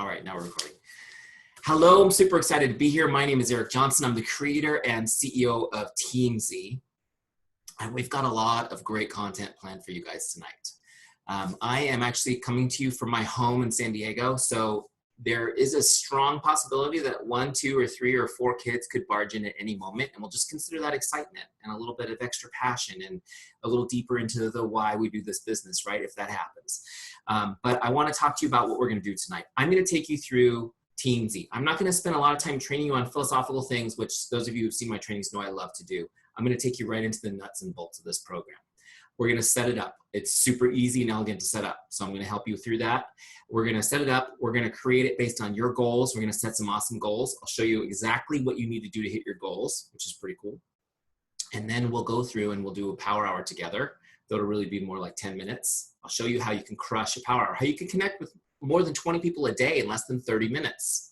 All right, now we're recording. Hello, I'm super excited to be here. My name is Eric Johnson. I'm the creator and CEO of Teamzy. And we've got a lot of great content planned for you guys tonight. I am actually coming to you from my home in San Diego. So there is a strong possibility that 1, 2, or 3, or 4 kids could barge in at any moment. And we'll just consider that excitement and a little bit of extra passion and a little deeper into the why we do this business, right? If that happens. But I want to talk to you about what we're going to do tonight. I'm going to take you through Teamzy. I'm not going to spend a lot of time training you on philosophical things, which those of you who've seen my trainings know I love to do. I'm going to take you right into the nuts and bolts of this program. We're going to set it up. It's super easy and elegant to set up. So I'm going to help you through that. We're going to set it up. We're going to create it based on your goals. We're going to set some awesome goals. I'll show you exactly what you need to do to hit your goals, which is pretty cool. And then we'll go through and we'll do a power hour together. That'll really be more like 10 minutes. I'll show you how you can crush a power hour, how you can connect with more than 20 people a day in less than 30 minutes,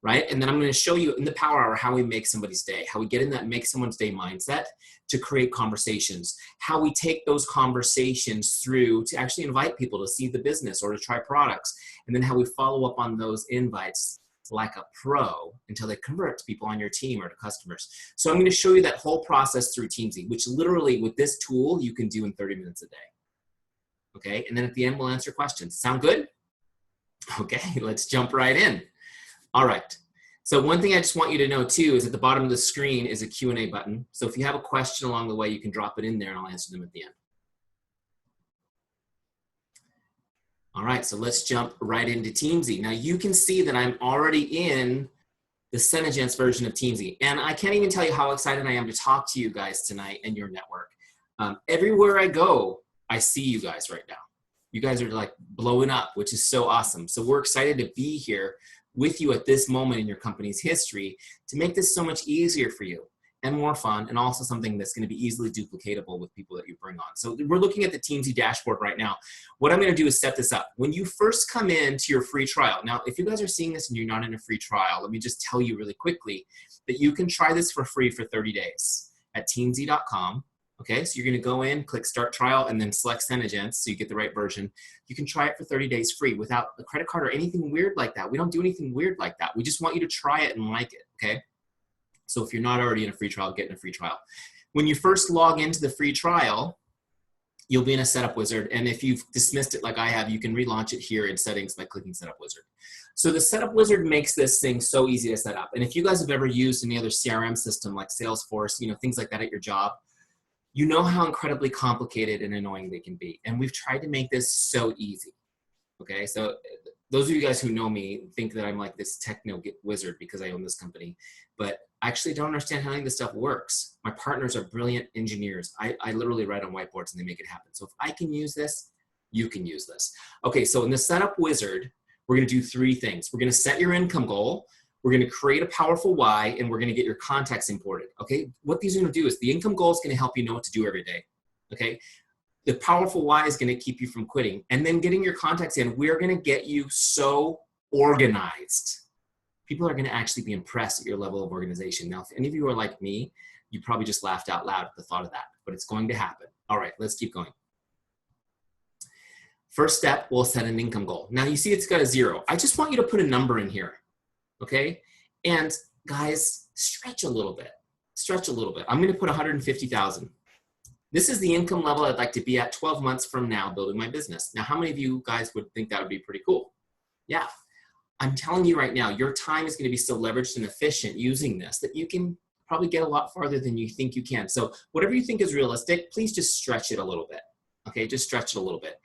right? And then I'm going to show you in the power hour how we make somebody's day, how we get in that make someone's day mindset to create conversations, how we take those conversations through to actually invite people to see the business or to try products, and then how we follow up on those invites like a pro until they convert to people on your team or to customers. So I'm going to show you that whole process through Teamzy, which literally with this tool you can do in 30 minutes a day. Okay, and then at the end we'll answer questions. Sound good? Okay, let's jump right in. All right. So one thing I just want you to know too is at the bottom of the screen is a Q&A button. So if you have a question along the way, you can drop it in there and I'll answer them at the end. All right, so let's jump right into Teamzy. Now you can see that I'm already in the Senegence version of Teamzy. And I can't even tell you how excited I am to talk to you guys tonight and your network. Everywhere I go, I see you guys right now. You guys are like blowing up, which is so awesome. So we're excited to be here with you at this moment in your company's history to make this so much easier for you and more fun, and also something that's going to be easily duplicatable with people that you bring on. So we're looking at the Teamzy dashboard right now. What I'm going to do is set this up. When you first come into your free trial, now if you guys are seeing this and you're not in a free trial, let me just tell you really quickly that you can try this for free for 30 days at teamzy.com. Okay, so you're going to go in, click start trial, and then select Senegence so you get the right version. You can try it for 30 days free without a credit card or anything weird like that. We don't do anything weird like that. We just want you to try it and like it, okay? So if you're not already in a free trial, get in a free trial. When you first log into the free trial, you'll be in a setup wizard. And if you've dismissed it like I have, you can relaunch it here in settings by clicking setup wizard. So the setup wizard makes this thing so easy to set up. And if you guys have ever used any other CRM system like Salesforce, things like that at your job, you know how incredibly complicated and annoying they can be. And we've tried to make this so easy. Okay, so those of you guys who know me think that I'm like this techno wizard because I own this company, but I actually don't understand how any of this stuff works. My partners are brilliant engineers. I literally write on whiteboards and they make it happen. So if I can use this, you can use this. Okay, so in the setup wizard, we're gonna do 3 things. We're gonna set your income goal. We're going to create a powerful why, and we're going to get your contacts imported, okay? What these are going to do is the income goal is going to help you know what to do every day, okay? The powerful why is going to keep you from quitting. And then getting your contacts in, we're going to get you so organized. People are going to actually be impressed at your level of organization. Now, if any of you are like me, you probably just laughed out loud at the thought of that, but it's going to happen. All right, let's keep going. First step, we'll set an income goal. Now, you see it's got a 0. I just want you to put a number in here. Okay, and guys, stretch a little bit. Stretch a little bit. I'm going to put 150,000. This is the income level I'd like to be at 12 months from now building my business. Now, how many of you guys would think that would be pretty cool? Yeah, I'm telling you right now, your time is going to be so leveraged and efficient using this that you can probably get a lot farther than you think you can. So whatever you think is realistic, please just stretch it a little bit. Okay, just stretch it a little bit.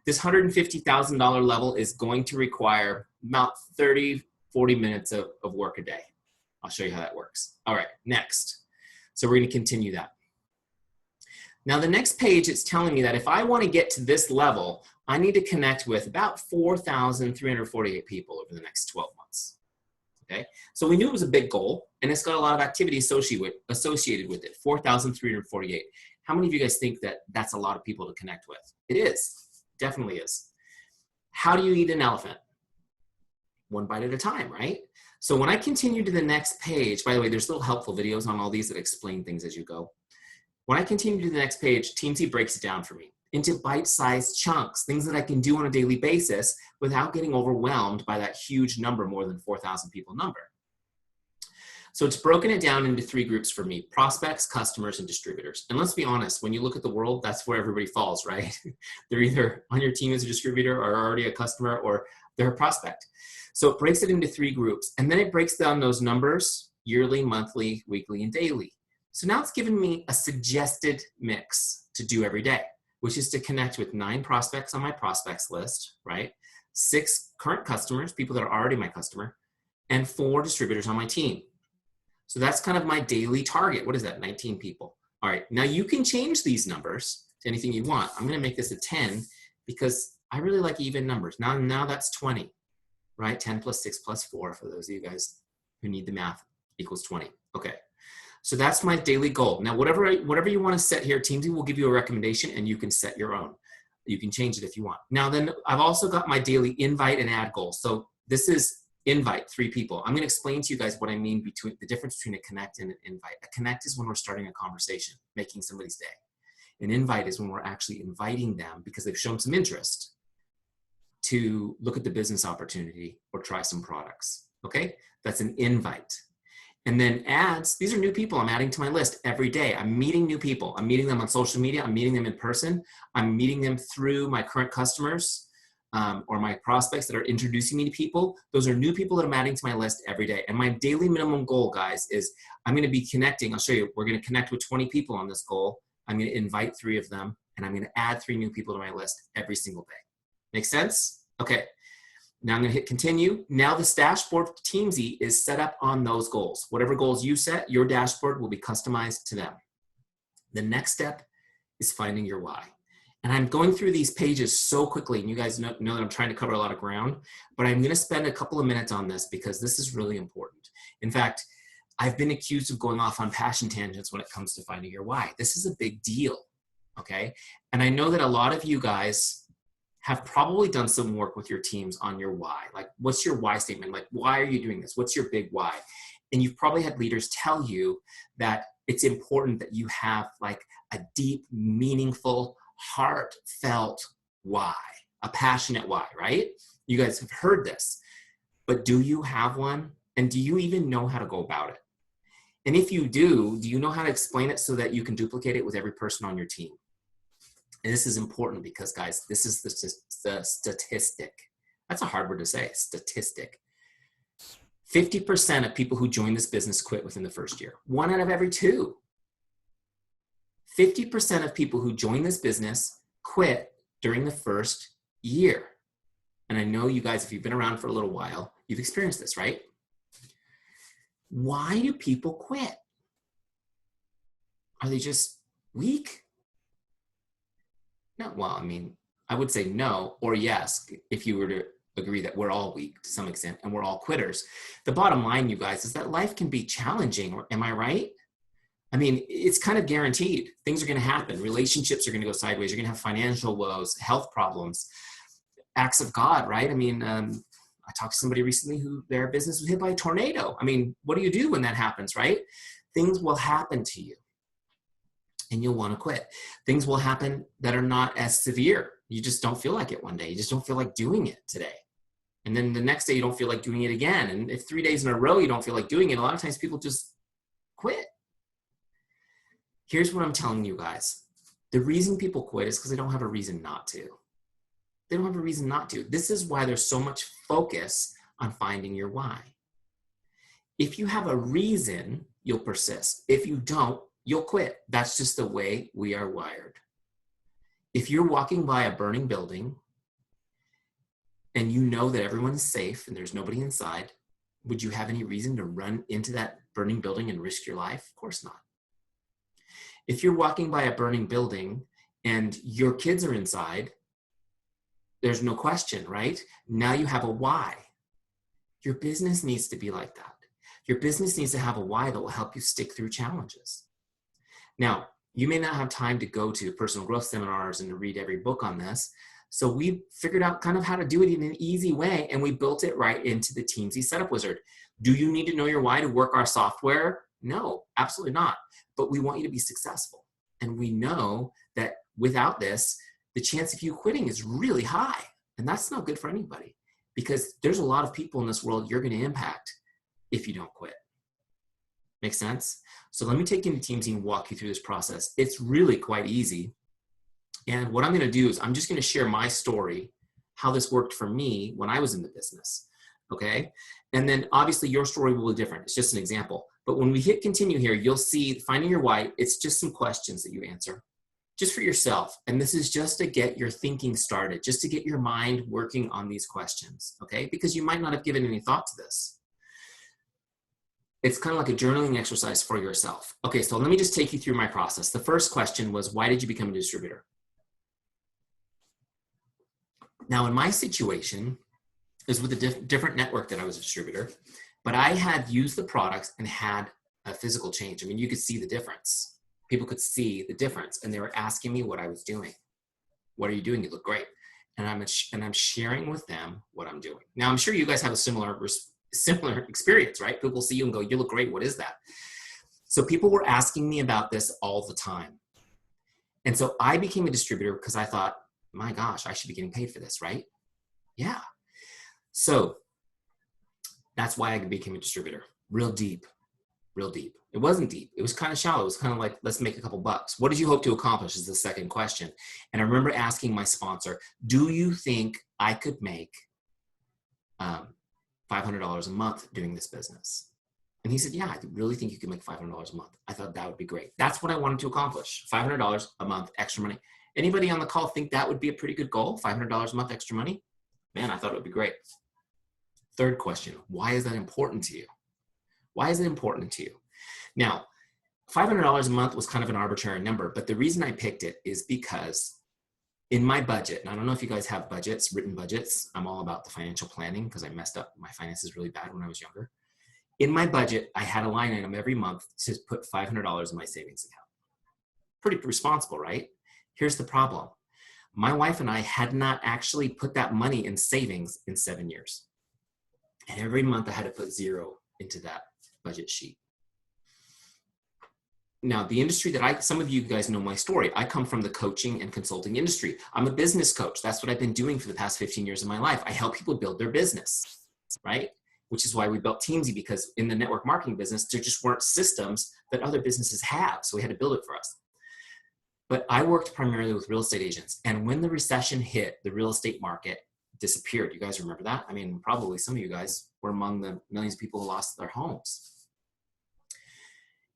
This $150,000 level is going to require about 40 minutes of work a day. I'll show you how that works. All right, next. So we're going to continue that. Now the next page, it's telling me that if I want to get to this level, I need to connect with about 4,348 people over the next 12 months. Okay, so we knew it was a big goal, and it's got a lot of activity associated with it, 4,348. How many of you guys think that that's a lot of people to connect with? It is, definitely is. How do you eat an elephant? One bite at a time, right? So when I continue to the next page, by the way, there's little helpful videos on all these that explain things as you go. When I continue to the next page, Teamzy breaks it down for me. into bite-sized chunks, things that I can do on a daily basis without getting overwhelmed by that huge number, more than 4,000 people number. So it's broken it down into 3 groups for me: prospects, customers, and distributors. And let's be honest, when you look at the world, that's where everybody falls, right? They're either on your team as a distributor or already a customer, or they're a prospect. So it breaks it into 3 groups, and then it breaks down those numbers: yearly, monthly, weekly, and daily. So now it's given me a suggested mix to do every day, which is to connect with 9 prospects on my prospects list, right? 6 current customers, people that are already my customer, and 4 distributors on my team. So that's kind of my daily target. What is that? 19 people. All right, now you can change these numbers to anything you want. I'm gonna make this a 10 because I really like even numbers. Now that's 20, right? 10 plus 6 plus 4, for those of you guys who need the math, equals 20. Okay, so that's my daily goal. Now, whatever you want to set here, Teamzy will give you a recommendation and you can set your own. You can change it if you want. Now then, I've also got my daily invite and add goal. So this is invite 3 people. I'm going to explain to you guys what I mean between the difference between a connect and an invite. A connect is when we're starting a conversation, making somebody's day. An invite is when we're actually inviting them because they've shown some interest to look at the business opportunity or try some products. Okay, that's an invite. And then ads, these are new people I'm adding to my list every day. I'm meeting new people. I'm meeting them on social media. I'm meeting them in person. I'm meeting them through my current customers or my prospects that are introducing me to people. Those are new people that I'm adding to my list every day. And my daily minimum goal, guys, is I'm going to be connecting. I'll show you. We're going to connect with 20 people on this goal. I'm going to invite 3 of them, and I'm going to add 3 new people to my list every single day. Make sense? Okay. Now I'm going to hit continue. Now this dashboard for Teamzy is set up on those goals. Whatever goals you set, your dashboard will be customized to them. The next step is finding your why. And I'm going through these pages so quickly, and you guys know that I'm trying to cover a lot of ground, but I'm going to spend a couple of minutes on this because this is really important. In fact, I've been accused of going off on passion tangents when it comes to finding your why. This is a big deal, okay? And I know that a lot of you guys have probably done some work with your teams on your why. Like, what's your why statement? Like, why are you doing this? What's your big why? And you've probably had leaders tell you that it's important that you have like a deep, meaningful, heartfelt why, a passionate why, right? You guys have heard this, but do you have one? And do you even know how to go about it? And if you do you know how to explain it so that you can duplicate it with every person on your team? And this is important because, guys, this is the statistic. That's a hard word to say, statistic. 50% of people who join this business quit within the first year. 1 out of every 2. 50% of people who join this business quit during the first year. And I know you guys, if you've been around for a little while, you've experienced this, right? Why do people quit? Are they just weak? No, well, I mean, I would say no or yes if you were to agree that we're all weak to some extent and we're all quitters. The bottom line, you guys, is that life can be challenging. Am I right? I mean, it's kind of guaranteed. Things are going to happen. Relationships are going to go sideways. You're going to have financial woes, health problems, acts of God, right? I mean, I talked to somebody recently who their business was hit by a tornado. I mean, what do you do when that happens, right? Things will happen to you and you'll want to quit. Things will happen that are not as severe. You just don't feel like it one day. You just don't feel like doing it today. And then the next day you don't feel like doing it again. And if 3 days in a row you don't feel like doing it, a lot of times people just quit. Here's what I'm telling you guys. The reason people quit is because they don't have a reason not to. They don't have a reason not to. This is why there's so much focus on finding your why. If you have a reason, you'll persist. If you don't, you'll quit. That's just the way we are wired. If you're walking by a burning building and you know that everyone's safe and there's nobody inside, would you have any reason to run into that burning building and risk your life? Of course not. If you're walking by a burning building and your kids are inside, there's no question, right? Now you have a why. Your business needs to be like that. Your business needs to have a why that will help you stick through challenges. Now, you may not have time to go to personal growth seminars and to read every book on this. So we figured out kind of how to do it in an easy way, and we built it right into the Teamzy Setup Wizard. Do you need to know your why to work our software? No, absolutely not. But we want you to be successful. And we know that without this, the chance of you quitting is really high. And that's not good for anybody, because there's a lot of people in this world you're going to impact if you don't quit. Make sense? So let me take you into Teamzy and walk you through this process. It's really quite easy. And what I'm going to do is I'm just going to share my story, how this worked for me when I was in the business. Okay. And then obviously your story will be different. It's just an example. But when we hit continue here, you'll see finding your why. It's just some questions that you answer just for yourself. And this is just to get your thinking started, just to get your mind working on these questions. Okay. Because you might not have given any thought to this. It's kind of like a journaling exercise for yourself. Okay. So let me just take you through my process. The first question was, why did you become a distributor? Now, in my situation, it was with a different network that I was a distributor, but I had used the products and had a physical change. I mean, you could see the difference. People could see the difference, and they were asking me what I was doing. What are you doing? You look great. And I'm sharing with them what I'm doing. Now, I'm sure you guys have a similar experience, right? People see you and go, you look great. What is that? So people were asking me about this all the time. And so I became a distributor because I thought, my gosh, I should be getting paid for this, right? Yeah. So that's why I became a distributor. Real deep, real deep. It wasn't deep. It was kind of shallow. It was kind of like, let's make a couple bucks. What did you hope to accomplish is the second question. And I remember asking my sponsor, do you think I could make $500 a month doing this business? And he said, yeah, I really think you could make $500 a month. I thought that would be great. That's what I wanted to accomplish. $500 a month, extra money. Anybody on the call think that would be a pretty good goal? $500 a month extra money? Man, I thought it would be great. Third question, why is that important to you? Why is it important to you? Now, $500 a month was kind of an arbitrary number, but the reason I picked it is because in my budget, and I don't know if you guys have budgets, written budgets. I'm all about the financial planning because I messed up my finances really bad when I was younger. In my budget, I had a line item every month to put $500 in my savings account. Pretty responsible, right? Here's the problem. My wife and I had not actually put that money in savings in 7 years. And every month I had to put zero into that budget sheet. Now, the industry that some of you guys know my story. I come from the coaching and consulting industry. I'm a business coach. That's what I've been doing for the past 15 years of my life. I help people build their business, right? Which is why we built Teamzy, because in the network marketing business, there just weren't systems that other businesses have. So we had to build it for us. But I worked primarily with real estate agents. And when the recession hit, the real estate market disappeared. You guys remember that? I mean, probably some of you guys were among the millions of people who lost their homes.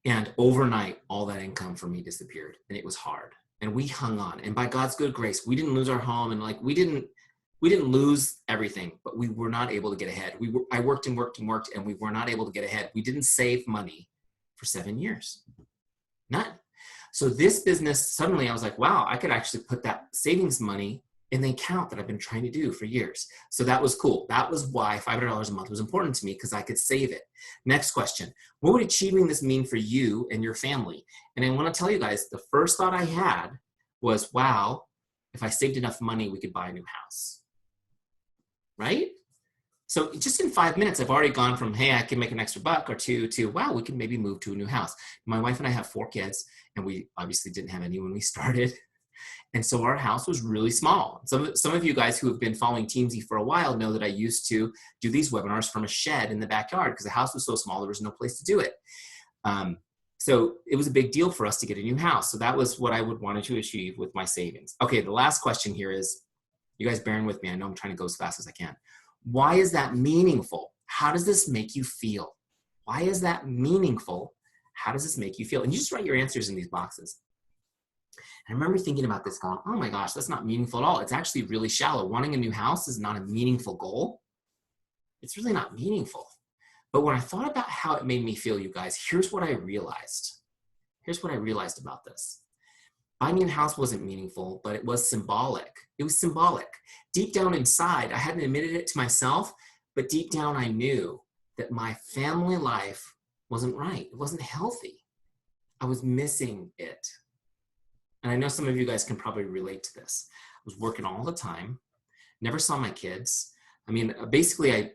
And overnight, all that income for me disappeared, and it was hard. And we hung on. And by God's good grace, we didn't lose our home, and we didn't lose everything, but we were not able to get ahead. I worked and worked and worked, and we were not able to get ahead. We didn't save money for 7 years. None. So this business, suddenly I was like, wow, I could actually put that savings money in the account that I've been trying to do for years. So that was cool. That was why $500 a month was important to me, because I could save it. Next question. What would achieving this mean for you and your family? And I want to tell you guys, the first thought I had was, wow, if I saved enough money, we could buy a new house. Right? So just in 5 minutes, I've already gone from, hey, I can make an extra buck or two to, wow, we can maybe move to a new house. My wife and I have 4 kids, and we obviously didn't have any when we started. And so our house was really small. Some of you guys who have been following Teamzy for a while know that I used to do these webinars from a shed in the backyard because the house was so small, there was no place to do it. So it was a big deal for us to get a new house. So that was what I would want to achieve with my savings. Okay, the last question here is, you guys bearing with me, I know I'm trying to go as fast as I can. Why is that meaningful? How does this make you feel? Why is that meaningful? How does this make you feel? And you just write your answers in these boxes. And I remember thinking about this going, oh my gosh, that's not meaningful at all. It's actually really shallow. Wanting a new house is not a meaningful goal. It's really not meaningful. But when I thought about how it made me feel, you guys, here's what I realized. Here's what I realized about this. Buying a house wasn't meaningful, but it was symbolic. It was symbolic. Deep down inside, I hadn't admitted it to myself, but deep down I knew that my family life wasn't right. It wasn't healthy. I was missing it. And I know some of you guys can probably relate to this. I was working all the time, never saw my kids. I mean, basically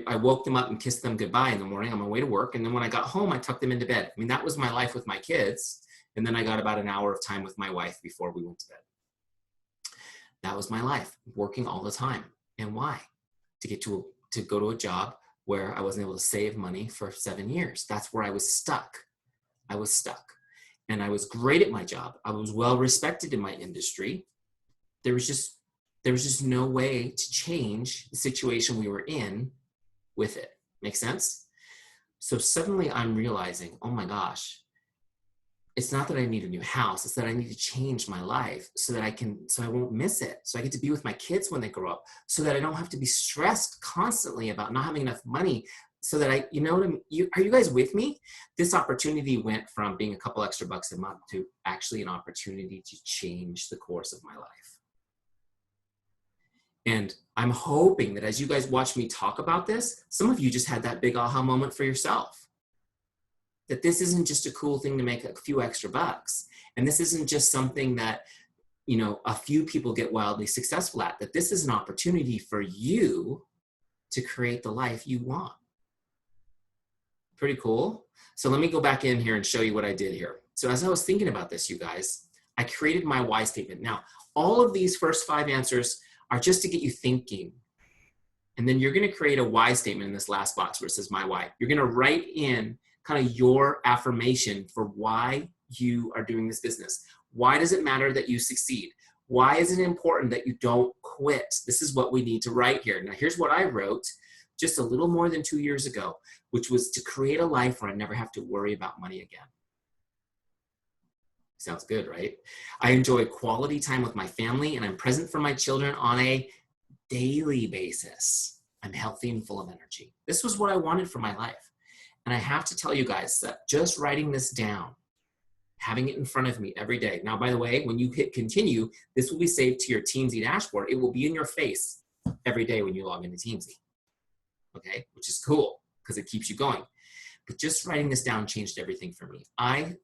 I woke them up and kissed them goodbye in the morning on my way to work. And then when I got home, I tucked them into bed. I mean, that was my life with my kids. And then I got about an hour of time with my wife before we went to bed. That was my life, working all the time. And why? To go to a job where I wasn't able to save money for 7 years. That's where I was stuck. I was stuck. And I was great at my job. I was well respected in my industry. There was just no way to change the situation we were in with it. Make sense? So suddenly I'm realizing, oh my gosh, it's not that I need a new house, it's that I need to change my life so that I won't miss it. So I get to be with my kids when they grow up, so that I don't have to be stressed constantly about not having enough money, so that are you guys with me? This opportunity went from being a couple extra bucks a month to actually an opportunity to change the course of my life. And I'm hoping that as you guys watch me talk about this, some of you just had that big aha moment for yourself. That this isn't just a cool thing to make a few extra bucks. And this isn't just something that, a few people get wildly successful at. That this is an opportunity for you to create the life you want. Pretty cool. So let me go back in here and show you what I did here. So as I was thinking about this, you guys, I created my why statement. Now, all of these first 5 answers are just to get you thinking. And then you're going to create a why statement in this last box where it says my why. You're going to write in kind of your affirmation for why you are doing this business. Why does it matter that you succeed? Why is it important that you don't quit? This is what we need to write here. Now, here's what I wrote just a little more than 2 years ago, which was to create a life where I never have to worry about money again. Sounds good, right? I enjoy quality time with my family, and I'm present for my children on a daily basis. I'm healthy and full of energy. This was what I wanted for my life. And I have to tell you guys that just writing this down, having it in front of me every day. Now, by the way, when you hit continue, this will be saved to your Teamzy dashboard. It will be in your face every day when you log into Teamzy. Okay, which is cool because it keeps you going. But just writing this down changed everything for me. I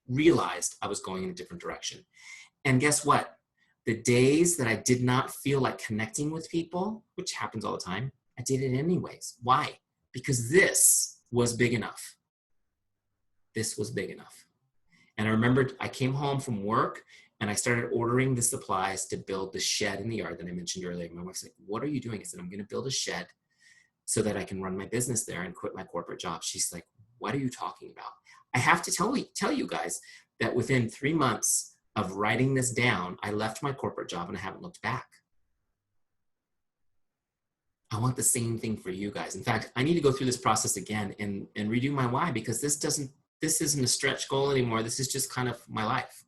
realized I was going in a different direction. And guess what? The days that I did not feel like connecting with people, which happens all the time, I did it anyways. Why? Because this was big enough. This was big enough. And I remembered I came home from work and I started ordering the supplies to build the shed in the yard that I mentioned earlier. My wife's like, what are you doing? I said, I'm going to build a shed so that I can run my business there and quit my corporate job. She's like, what are you talking about? I have to tell you guys that within 3 months of writing this down, I left my corporate job and I haven't looked back. I want the same thing for you guys. In fact, I need to go through this process again and redo my why, because this isn't a stretch goal anymore. This is just kind of my life.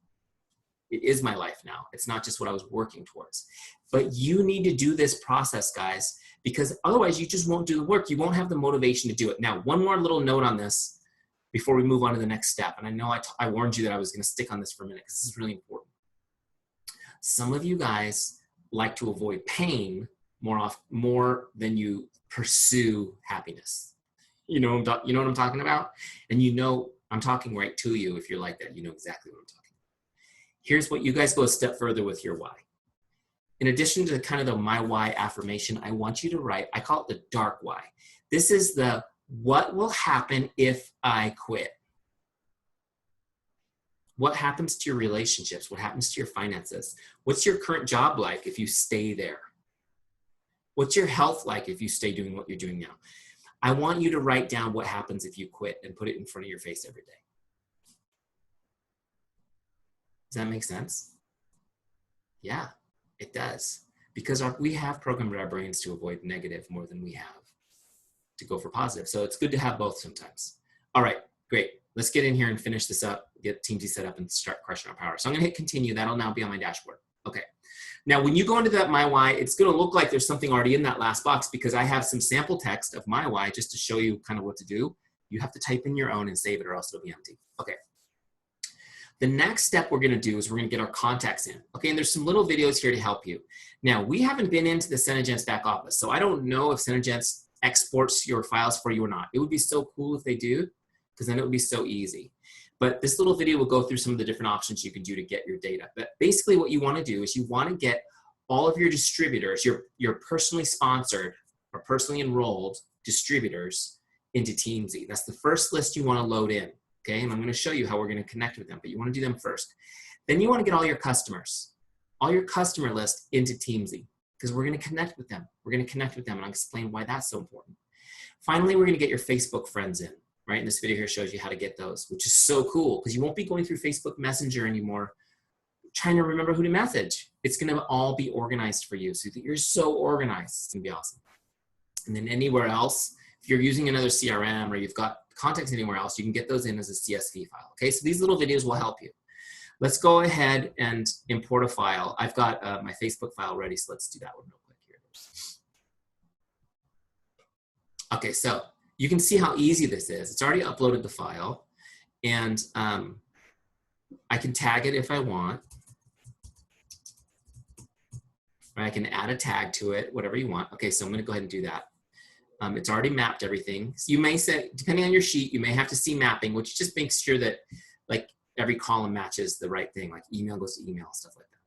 It is my life now. It's not just what I was working towards. But you need to do this process, guys, because otherwise you just won't do the work. You won't have the motivation to do it. Now, one more little note on this before we move on to the next step. And I know I warned you that I was going to stick on this for a minute because this is really important. Some of you guys like to avoid pain more than you pursue happiness. You know what I'm talking about? And I'm talking right to you. If you're like that, you know exactly what I'm talking about. Here's what you guys go a step further with your why. In addition to kind of the my why affirmation, I want you to write, I call it the dark why. This is the what will happen if I quit? What happens to your relationships? What happens to your finances? What's your current job like if you stay there? What's your health like if you stay doing what you're doing now? I want you to write down what happens if you quit and put it in front of your face every day. Does that make sense? Yeah, it does. Because we have programmed our brains to avoid negative more than we have to go for positive. So it's good to have both sometimes. All right, great. Let's get in here and finish this up, get Teamzy set up and start crushing our power. So I'm gonna hit continue. That'll now be on my dashboard. Okay. Now, when you go into that my why, it's gonna look like there's something already in that last box because I have some sample text of my why just to show you kind of what to do. You have to type in your own and save it or else it'll be empty. Okay. The next step we're gonna do is we're gonna get our contacts in. Okay, and there's some little videos here to help you. Now, we haven't been into the Senegence back office, so I don't know if Senegence exports your files for you or not. It would be so cool if they do, because then it would be so easy. But this little video will go through some of the different options you can do to get your data. But basically what you want to do is you want to get all of your distributors, your personally sponsored or personally enrolled distributors into Teamzy. That's the first list you want to load in, okay? And I'm going to show you how we're going to connect with them, but you want to do them first. Then you want to get all your customers all your customer list into Teamzy because we're going to connect with them. We're going to connect with them, and I'll explain why that's so important. Finally, we're going to get your Facebook friends in, right? And this video here shows you how to get those, which is so cool because you won't be going through Facebook Messenger anymore trying to remember who to message. It's going to all be organized for you so that you're so organized. It's going to be awesome. And then anywhere else, if you're using another CRM or you've got contacts anywhere else, you can get those in as a CSV file. Okay, so these little videos will help you. Let's go ahead and import a file. I've got my Facebook file ready, so let's do that one real quick here. Okay, so you can see how easy this is. It's already uploaded the file, and I can tag it if I want. Or I can add a tag to it, whatever you want. Okay, so I'm gonna go ahead and do that. It's already mapped everything. So you may say, depending on your sheet, you may have to see mapping, which just makes sure that like every column matches the right thing, like email goes to email, stuff like that.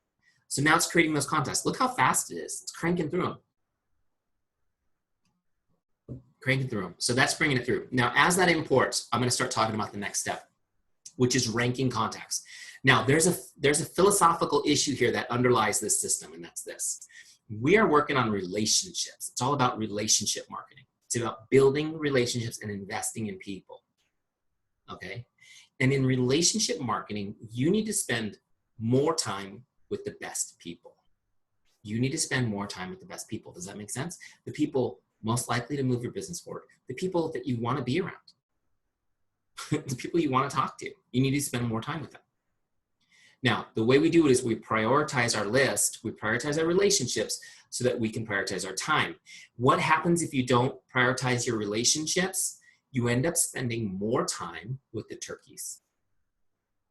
So now it's creating those contacts. Look how fast it is. It's cranking through them. Cranking through them. So that's bringing it through. Now, as that imports, I'm gonna start talking about the next step, which is ranking contacts. Now, there's a philosophical issue here that underlies this system, and that's this. We are working on relationships. It's all about relationship marketing. It's about building relationships and investing in people, okay? And in relationship marketing, you need to spend more time with the best people. You need to spend more time with the best people. Does that make sense? The people most likely to move your business forward, the people that you want to be around, the people you want to talk to. You need to spend more time with them. Now, the way we do it is we prioritize our list, we prioritize our relationships so that we can prioritize our time. What happens if you don't prioritize your relationships? You end up spending more time with the turkeys,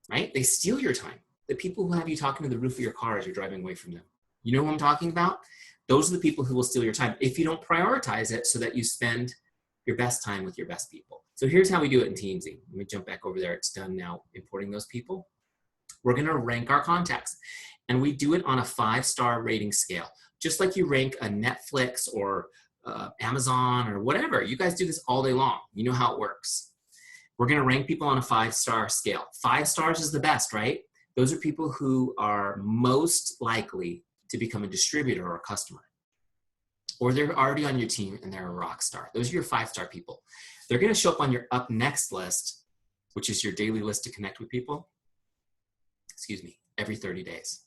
right? They steal your time. The people who have you talking to the roof of your car as you're driving away from them. You know who I'm talking about? Those are the people who will steal your time if you don't prioritize it so that you spend your best time with your best people. So here's how we do it in Teamzy. Let me jump back over there. It's done now, importing those people. We're gonna rank our contacts, and we do it on a 5-star rating scale. Just like you rank a Netflix or Amazon or whatever. You guys do this all day long. You know how it works. We're gonna rank people on a 5-star scale. 5 stars is the best, right? Those are people who are most likely to become a distributor or a customer. Or they're already on your team and they're a rock star. Those are your 5-star people. They're gonna show up on your up next list, which is your daily list to connect with people. Excuse me, every 30 days.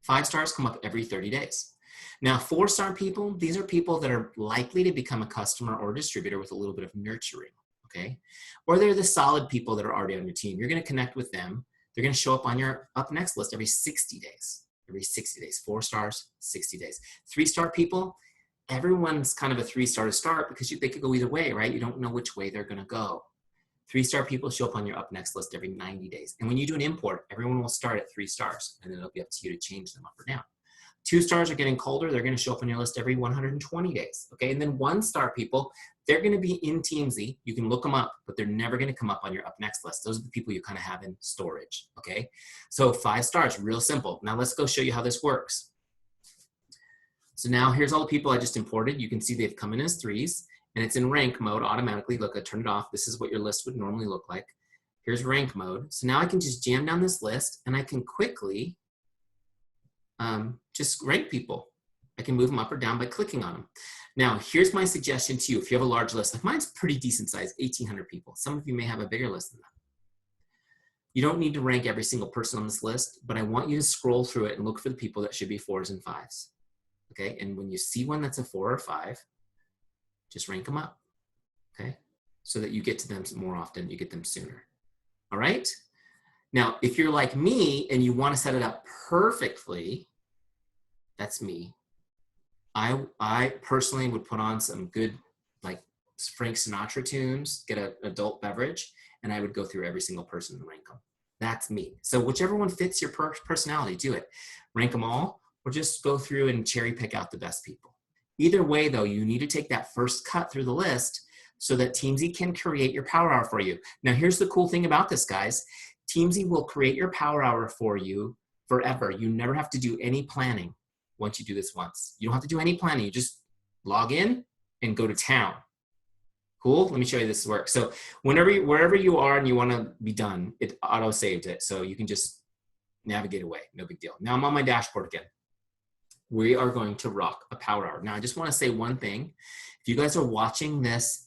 5 stars come up every 30 days. Now, 4-star people, these are people that are likely to become a customer or a distributor with a little bit of nurturing, okay? Or they're the solid people that are already on your team. You're gonna connect with them. They're gonna show up on your up next list every 60 days. Every 60 days, 4 stars, 60 days. 3-star people, everyone's kind of a 3-star to start because they could go either way, right? You don't know which way they're gonna go. 3-star people show up on your up next list every 90 days. And when you do an import, everyone will start at 3 stars, and then it'll be up to you to change them up or down. 2 stars are getting colder. They're going to show up on your list every 120 days. Okay. And then 1-star people, they're going to be in Teamzy. You can look them up, but they're never going to come up on your up next list. Those are the people you kind of have in storage. Okay. So 5 stars, real simple. Now let's go show you how this works. So now here's all the people I just imported. You can see they've come in as 3s, and it's in rank mode automatically. Look, I turned it off. This is what your list would normally look like. Here's rank mode. So now I can just jam down this list, and I can quickly just rank people. I can move them up or down by clicking on them. Now, here's my suggestion to you. If you have a large list, like mine's pretty decent size, 1,800 people. Some of you may have a bigger list than that. You don't need to rank every single person on this list, but I want you to scroll through it and look for the people that should be 4s and 5s. Okay, and when you see one that's a 4 or 5, just rank them up, okay? So that you get to them more often, you get them sooner, all right? Now, if you're like me and you wanna set it up perfectly, that's me. I personally would put on some good, like Frank Sinatra tunes, get an adult beverage, and I would go through every single person and rank them. That's me. So whichever one fits your personality, do it. Rank them all, or just go through and cherry pick out the best people. Either way though, you need to take that first cut through the list so that Teamzy can create your power hour for you. Now here's the cool thing about this, guys. Teamzy will create your power hour for you forever. You never have to do any planning once you do this once. You don't have to do any planning. You just log in and go to town. Cool? Let me show you this works. So wherever you are and you want to be done, it auto-saved it. So you can just navigate away. No big deal. Now I'm on my dashboard again. we are going to rock a power hour. Now, I just want to say one thing. If you guys are watching this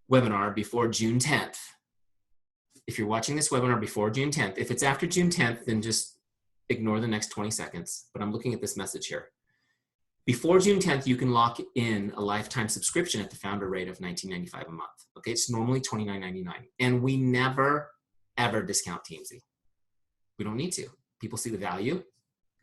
webinar before June 10th, if you're watching this webinar before June 10th, if it's after June 10th, then just ignore the next 20 seconds. But I'm looking at this message here. Before June 10th, you can lock in a lifetime subscription at the founder rate of $19.95 a month. Okay, it's normally $29.99. And we never, ever discount Teamzy. We don't need to. People see the value.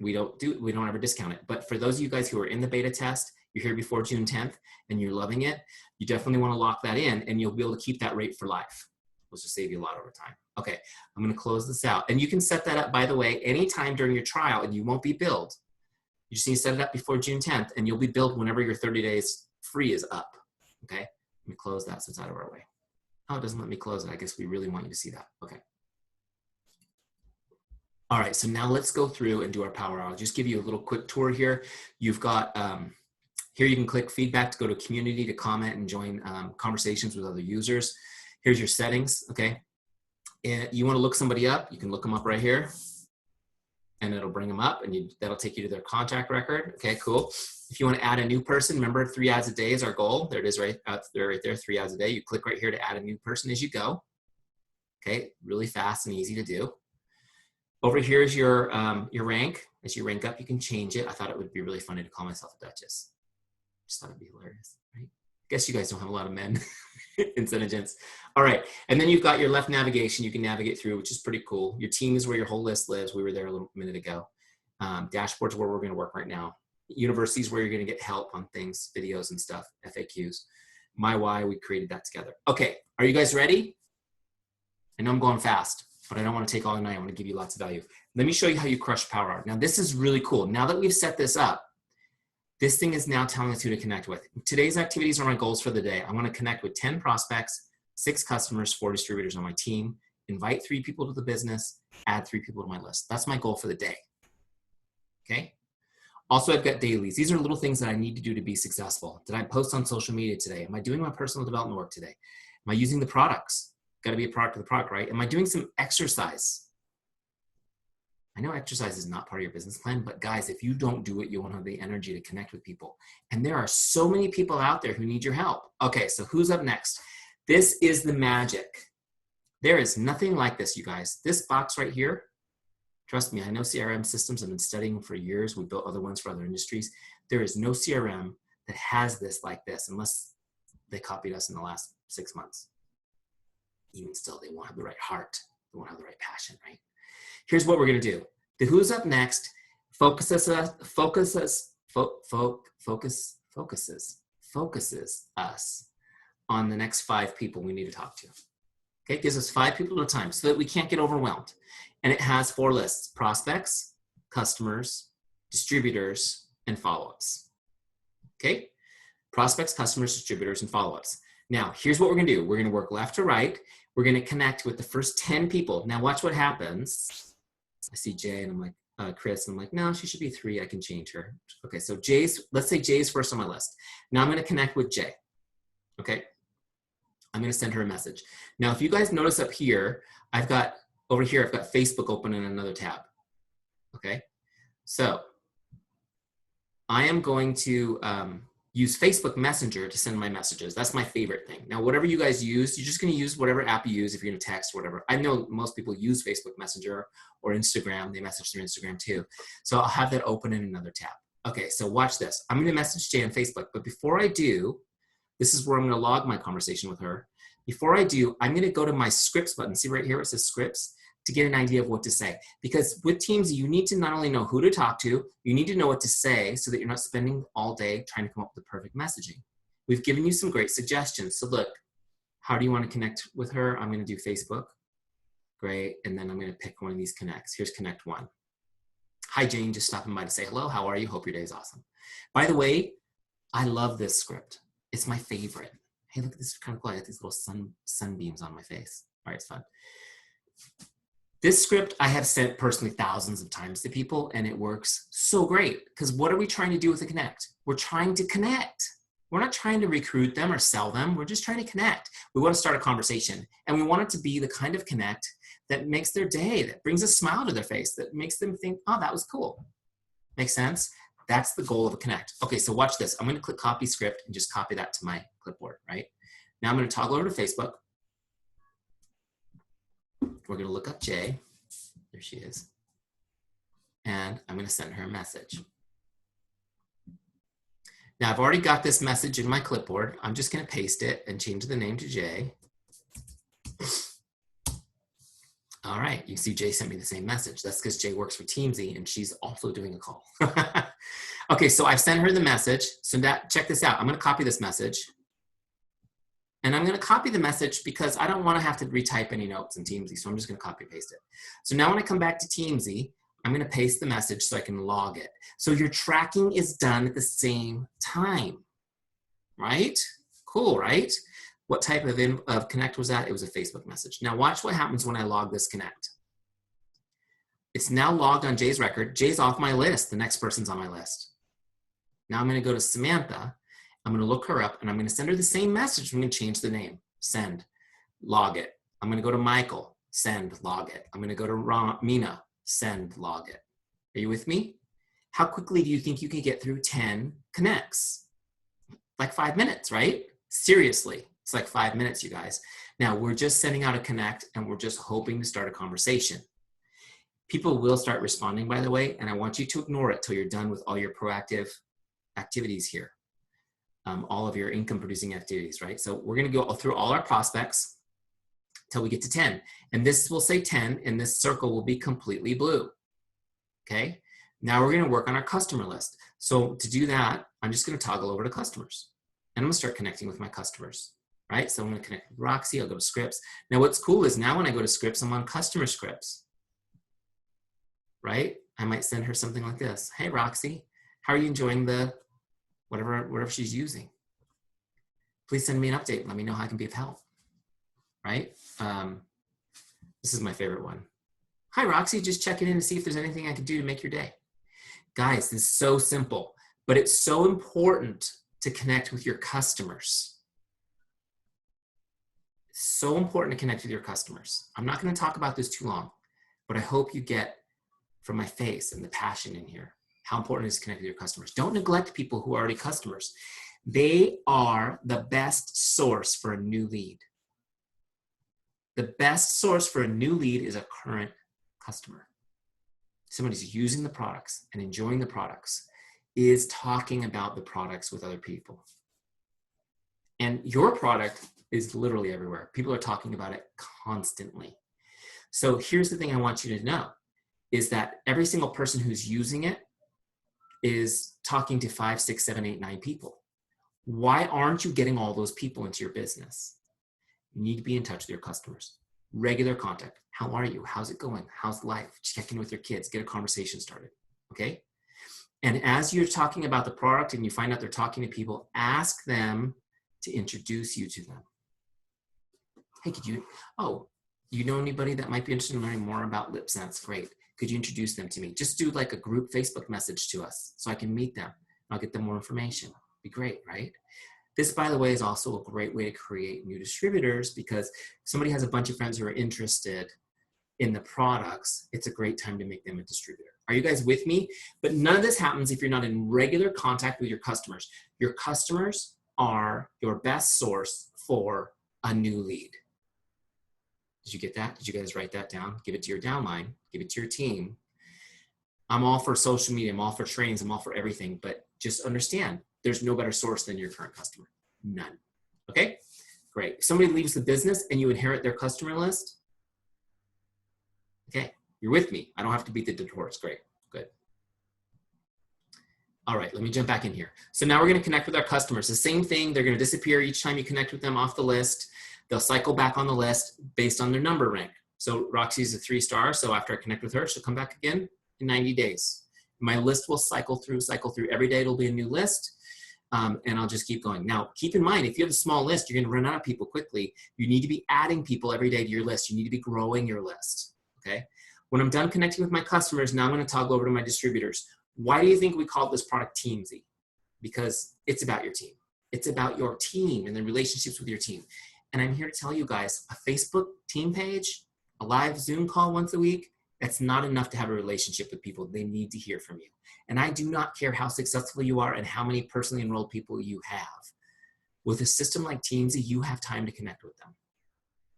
We don't ever discount it. But for those of you guys who are in the beta test, you're here before June 10th and you're loving it, you definitely want to lock that in and you'll be able to keep that rate for life. Which will save you a lot over time. Okay, I'm gonna close this out. And you can set that up, by the way, anytime during your trial and you won't be billed. You just need to set it up before June 10th and you'll be billed whenever your 30 days free is up. Okay, let me close that so it's out of our way. Oh, it doesn't let me close it. I guess we really want you to see that. Okay. All right, so now let's go through and do our power hour. I'll just give you a little quick tour here. You've got, here you can click feedback to go to community to comment and join conversations with other users. Here's your settings, okay? And you wanna look somebody up, you can look them up right here and it'll bring them up and that'll take you to their contact record. Okay, cool. If you wanna add a new person, remember 3 ads a day is our goal. There it is right there, 3 ads a day. You click right here to add a new person as you go. Okay, really fast and easy to do. Over here is your rank. As you rank up, you can change it. I thought it would be really funny to call myself a duchess. Just thought it'd be hilarious, right? I guess you guys don't have a lot of men in Senegence. All right, and then you've got your left navigation you can navigate through, which is pretty cool. Your team is where your whole list lives. We were there a little minute ago. Dashboard's where we're gonna work right now. Universities where you're gonna get help on things, videos and stuff, FAQs. My why, we created that together. Okay, are you guys ready? I know I'm going fast, but I don't want to take all night. I want to give you lots of value. Let me show you how you crush power hour. Now this is really cool. Now that we've set this up, this thing is now telling us who to connect with. Today's activities are my goals for the day. I want to connect with 10 prospects, 6 customers, 4 distributors on my team, invite 3 people to the business, add 3 people to my list. That's my goal for the day. Okay. Also, I've got dailies. These are little things that I need to do to be successful. Did I post on social media today? Am I doing my personal development work today? Am I using the products? Got to be a product of the product, right? Am I doing some exercise? I know exercise is not part of your business plan, but guys, if you don't do it, you won't have the energy to connect with people. And there are so many people out there who need your help. Okay, so who's up next? This is the magic. There is nothing like this, you guys. This box right here, trust me, I know CRM systems. I've been studying for years. We built other ones for other industries. There is no CRM that has this like this unless they copied us in the last 6 months. Even still, they won't have the right heart. They won't have the right passion, right? Here's what we're gonna do. The who's up next focuses us on the next 5 people we need to talk to. Okay, it gives us 5 people at a time so that we can't get overwhelmed. And it has 4 lists: prospects, customers, distributors, and follow-ups. Okay, prospects, customers, distributors, and follow-ups. Now, here's what we're gonna do. We're gonna work left to right. We're gonna connect with the first 10 people. Now watch what happens. I see Jay and I'm like, Chris, and I'm like, no, she should be 3, I can change her. Okay, so let's say Jay's first on my list. Now I'm gonna connect with Jay, okay? I'm gonna send her a message. Now, if you guys notice up here, over here, I've got Facebook open in another tab, okay? So I am going to use Facebook Messenger to send my messages. That's my favorite thing. Now, whatever you guys use, you're just gonna use whatever app you use if you're gonna text or whatever. I know most people use Facebook Messenger or Instagram. They message through Instagram too. So I'll have that open in another tab. Okay, so watch this. I'm gonna message Jay on Facebook, but before I do, this is where I'm gonna log my conversation with her. Before I do, I'm gonna go to my scripts button. See right here where it says scripts? To get an idea of what to say. Because with Teamzy, you need to not only know who to talk to, you need to know what to say so that you're not spending all day trying to come up with the perfect messaging. We've given you some great suggestions. So look, how do you want to connect with her? I'm gonna do Facebook. Great, and then I'm gonna pick one of these connects. Here's connect 1. Hi Jane, just stopping by to say hello. How are you? Hope your day is awesome. By the way, I love this script. It's my favorite. Hey, look, this is kind of cool. I got these little sunbeams on my face. All right, it's fun. This script I have sent personally thousands of times to people and it works so great because what are we trying to do with a connect? We're trying to connect. We're not trying to recruit them or sell them. We're just trying to connect. We want to start a conversation and we want it to be the kind of connect that makes their day, that brings a smile to their face, that makes them think, oh, that was cool. Makes sense? That's the goal of a connect. Okay, so watch this. I'm going to click copy script and just copy that to my clipboard, right? Now I'm going to toggle over to Facebook. We're going to look up Jay. There she is. And I'm going to send her a message. Now I've already got this message in my clipboard. I'm just going to paste it and change the name to Jay. All right, you see Jay sent me the same message. That's because Jay works for Teamzy and she's also doing a call. Okay, so I've sent her the message. So check this out. I'm going to copy this message. And I'm going to copy the message because I don't want to have to retype any notes in Teamzy. So I'm just going to copy paste it. So now when I come back to Teamzy, I'm going to paste the message so I can log it. So your tracking is done at the same time, right? Cool, right? What type of connect was that? It was a Facebook message. Now watch what happens when I log this connect. It's now logged on Jay's record. Jay's off my list. The next person's on my list. Now I'm going to go to Samantha. I'm going to look her up and I'm going to send her the same message. I'm going to change the name. Send. Log it. I'm going to go to Michael. Send. Log it. I'm going to go to Mina. Send. Log it. Are you with me? How quickly do you think you can get through 10 connects? Like 5 minutes, right? Seriously. It's like 5 minutes, you guys. Now we're just sending out a connect and we're just hoping to start a conversation. People will start responding, by the way, and I want you to ignore it till you're done with all your proactive activities here. All of your income producing activities, right? So we're going to go through all our prospects till we get to 10. And this will say 10 and this circle will be completely blue. Okay. Now we're going to work on our customer list. So to do that, I'm just going to toggle over to customers and I'm going to start connecting with my customers, right? So I'm going to connect with Roxy. I'll go to scripts. Now what's cool is now when I go to scripts, I'm on customer scripts, right? I might send her something like this. Hey, Roxy, how are you enjoying the whatever she's using? Please send me an update. Let me know how I can be of help, right? This is my favorite one. Hi, Roxy, just checking in to see if there's anything I can do to make your day. Guys, this is so simple, but it's so important to connect with your customers. It's so important to connect with your customers. I'm not going to talk about this too long, but I hope you get from my face and the passion in here how important it is to connect with your customers. Don't neglect people who are already customers. They are the best source for a new lead. The best source for a new lead is a current customer. Somebody who's using the products and enjoying the products, is talking about the products with other people. And your product is literally everywhere. People are talking about it constantly. So here's the thing I want you to know, is that every single person who's using it is talking to 5, 6, 7, 8, 9 people. Why aren't you getting all those people into your business? You need to be in touch with your customers. Regular contact. How are you? How's it going? How's life? Check in with your kids. Get a conversation started. Okay? And as you're talking about the product and you find out they're talking to people, ask them to introduce you to them. Hey, you know anybody that might be interested in learning more about lip sense? Great. Could you introduce them to me? Just do like a group Facebook message to us so I can meet them. I'll get them more information. Be great, right? This, by the way, is also a great way to create new distributors, because if somebody has a bunch of friends who are interested in the products, it's a great time to make them a distributor. Are you guys with me? But none of this happens if you're not in regular contact with your customers. Your customers are your best source for a new lead. Did you get that? Did you guys write that down? Give it to your downline. Give it to your team. I'm all for social media. I'm all for trainings. I'm all for everything. But just understand, there's no better source than your current customer. None. Okay? Great. If somebody leaves the business and you inherit their customer list, okay, you're with me. I don't have to beat the dead horse. Great. Good. All right, let me jump back in here. So now we're going to connect with our customers. The same thing. They're going to disappear each time you connect with them off the list. They'll cycle back on the list based on their number rank. So Roxy's a 3-star. So after I connect with her, she'll come back again in 90 days. My list will cycle through every day. It'll be a new list. And I'll just keep going. Now, keep in mind, if you have a small list, you're going to run out of people quickly. You need to be adding people every day to your list. You need to be growing your list. Okay. When I'm done connecting with my customers, now I'm going to toggle over to my distributors. Why do you think we call this product Teamzy? Because it's about your team. It's about your team and the relationships with your team. And I'm here to tell you guys, a Facebook team page, a live Zoom call once a week, That's not enough to have a relationship with people. They need to hear from you. And I do not care how successful you are and how many personally enrolled people you have. With a system like Teamzy, you have time to connect with them.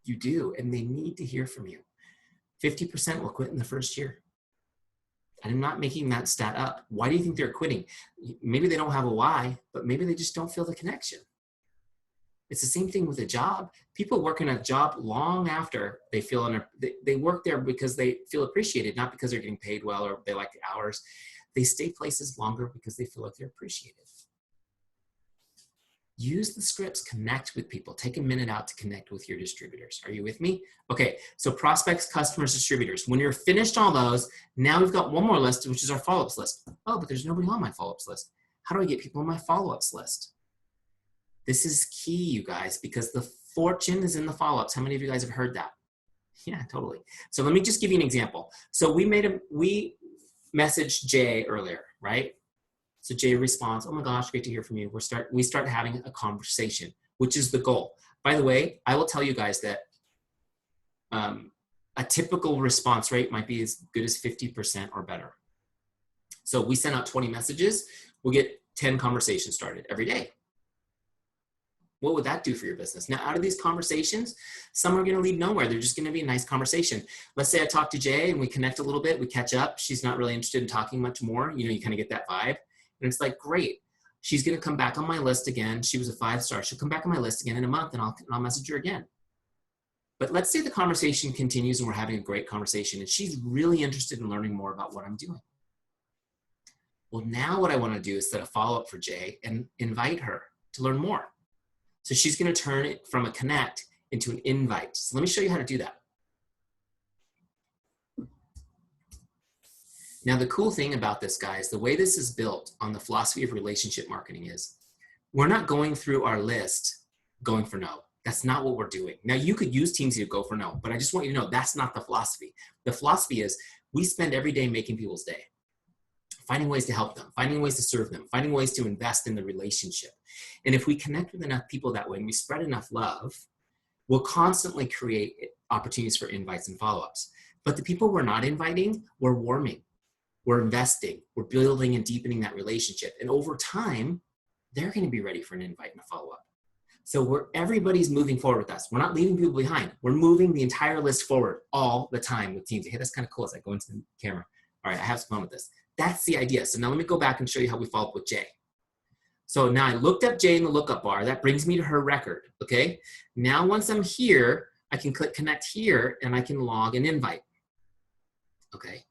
You do, and they need to hear from you. 50% will quit in the first year. I'm not making that stat up. Why do you think they're quitting? Maybe they don't have a why, but maybe they just don't feel the connection. It's the same thing with a job. People work in a job long after they feel, they work there because they feel appreciated, not because they're getting paid well or they like the hours. They stay places longer because they feel like they're appreciated. Use the scripts, connect with people. Take a minute out to connect with your distributors. Are you with me? Okay, so prospects, customers, distributors. When you're finished all those, now we've got one more list, which is our follow-ups list. Oh, but there's nobody on my follow-ups list. How do I get people on my follow-ups list? This is key, you guys, because the fortune is in the follow-ups. How many of you guys have heard that? Yeah, totally. So let me just give you an example. So we messaged Jay earlier, right? So Jay responds, oh my gosh, great to hear from you. We start having a conversation, which is the goal. By the way, I will tell you guys that a typical response rate might be as good as 50% or better. So we send out 20 messages, we'll get 10 conversations started every day. What would that do for your business? Now, out of these conversations, some are going to lead nowhere. They're just going to be a nice conversation. Let's say I talk to Jay and we connect a little bit, we catch up. She's not really interested in talking much more. You know, you kind of get that vibe. And it's like, great. She's going to come back on my list again. She was a 5-star. She'll come back on my list again in a month and I'll message her again. But let's say the conversation continues and we're having a great conversation and she's really interested in learning more about what I'm doing. Well, now what I want to do is set a follow-up for Jay and invite her to learn more. So she's going to turn it from a connect into an invite. So let me show you how to do that. Now, the cool thing about this, guys, the way this is built on the philosophy of relationship marketing is we're not going through our list going for no. That's not what we're doing. Now, you could use Teamzy to go for no, but I just want you to know that's not the philosophy. The philosophy is we spend every day making people's day, finding ways to help them, finding ways to serve them, finding ways to invest in the relationship. And if we connect with enough people that way and we spread enough love, we'll constantly create opportunities for invites and follow-ups. But the people we're not inviting, we're warming. We're investing, we're building and deepening that relationship. And over time, they're going to be ready for an invite and a follow-up. So everybody's moving forward with us. We're not leaving people behind. We're moving the entire list forward all the time with Teamzy. Hey, that's kind of cool as I go into the camera. All right, I have some fun with this. That's the idea. So now let me go back and show you how we follow up with Jay. So now I looked up Jay in the lookup bar. That brings me to her record, okay? Now once I'm here, I can click connect here and I can log an invite, okay?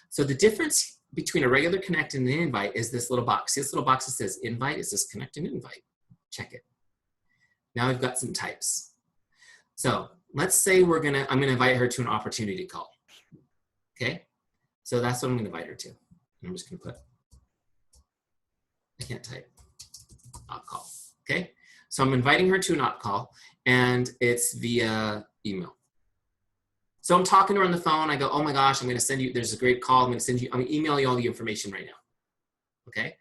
So the difference between a regular connect and an invite is this little box. See this little box that says invite? It says connect and invite. Check it. Now I've got some types. So let's say I'm gonna invite her to an opportunity call. Okay? So that's what I'm gonna invite her to. And I'm just gonna put, I can't type, op call. Okay? So I'm inviting her to an op call and it's via email. So I'm talking to her on the phone. I go, oh my gosh, I'm going to send you, there's a great call. I'm going to email you all the information right now. Okay.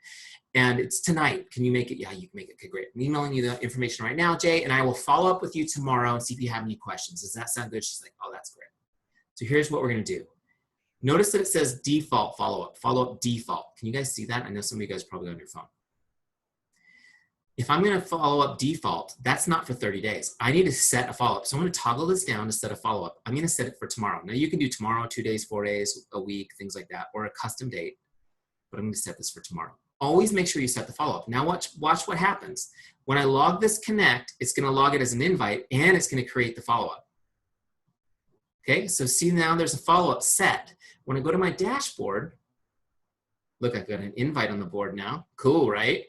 And it's tonight. Can you make it? Yeah, you can make it. Okay, great. I'm emailing you the information right now, Jay, and I will follow up with you tomorrow and see if you have any questions. Does that sound good? She's like, oh, that's great. So here's what we're going to do. Notice that it says default follow-up default. Can you guys see that? I know some of you guys are probably on your phone. If I'm going to follow up default, that's not for 30 days. I need to set a follow-up. So I'm going to toggle this down to set a follow-up. I'm going to set it for tomorrow. Now you can do tomorrow, 2 days, 4 days, a week, things like that, or a custom date, but I'm going to set this for tomorrow. Always make sure you set the follow-up. Now watch what happens. When I log this connect, it's going to log it as an invite and it's going to create the follow-up. Okay, so see now there's a follow-up set. When I go to my dashboard, look, I've got an invite on the board now. Cool, right?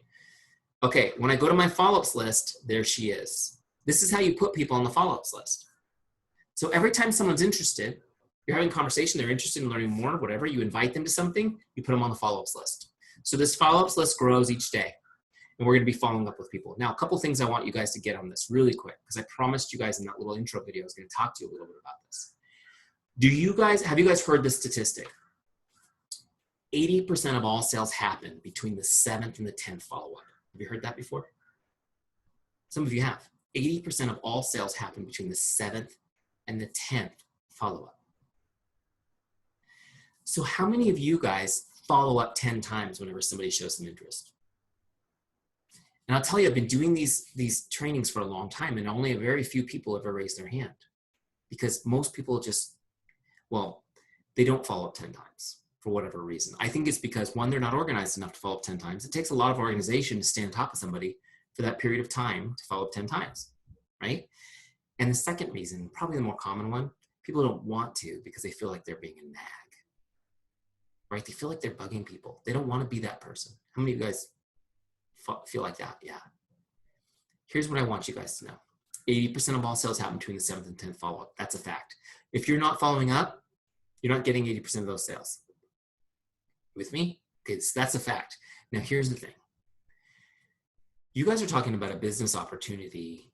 Okay, when I go to my follow-ups list, there she is. This is how you put people on the follow-ups list. So every time someone's interested, you're having a conversation, they're interested in learning more, whatever, you invite them to something, you put them on the follow-ups list. So this follow-ups list grows each day, and we're gonna be following up with people. Now, a couple things I want you guys to get on this really quick, because I promised you guys in that little intro video, I was gonna talk to you a little bit about this. Have you guys heard this statistic? 80% of all sales happen between the 7th and the 10th follow-up. Have you heard that before? Some of you have. 80% of all sales happen between the 7th and the 10th follow-up. So how many of you guys follow up 10 times whenever somebody shows some interest? And I'll tell you, I've been doing these trainings for a long time, and only a very few people ever raised their hand, because most people just, well, they don't follow up 10 times for whatever reason. I think it's because, one, they're not organized enough to follow up 10 times. It takes a lot of organization to stay on top of somebody for that period of time to follow up 10 times, right? And the second reason, probably the more common one, people don't want to because they feel like they're being a nag, right? They feel like they're bugging people. They don't want to be that person. How many of you guys feel like that? Yeah. Here's what I want you guys to know. 80% of all sales happen between the 7th and 10th follow-up. That's a fact. If you're not following up, you're not getting 80% of those sales. With me? Okay, so that's a fact. Now, here's the thing. You guys are talking about a business opportunity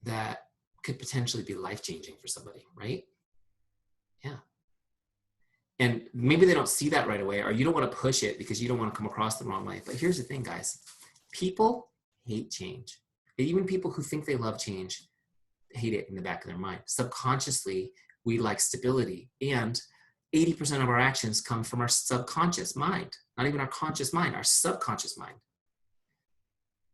that could potentially be life-changing for somebody, right? Yeah. And maybe they don't see that right away, or you don't want to push it because you don't want to come across the wrong way. But here's the thing, guys. People hate change. Even people who think they love change hate it in the back of their mind. Subconsciously, we like stability. And 80% of our actions come from our subconscious mind. Not even our conscious mind, our subconscious mind.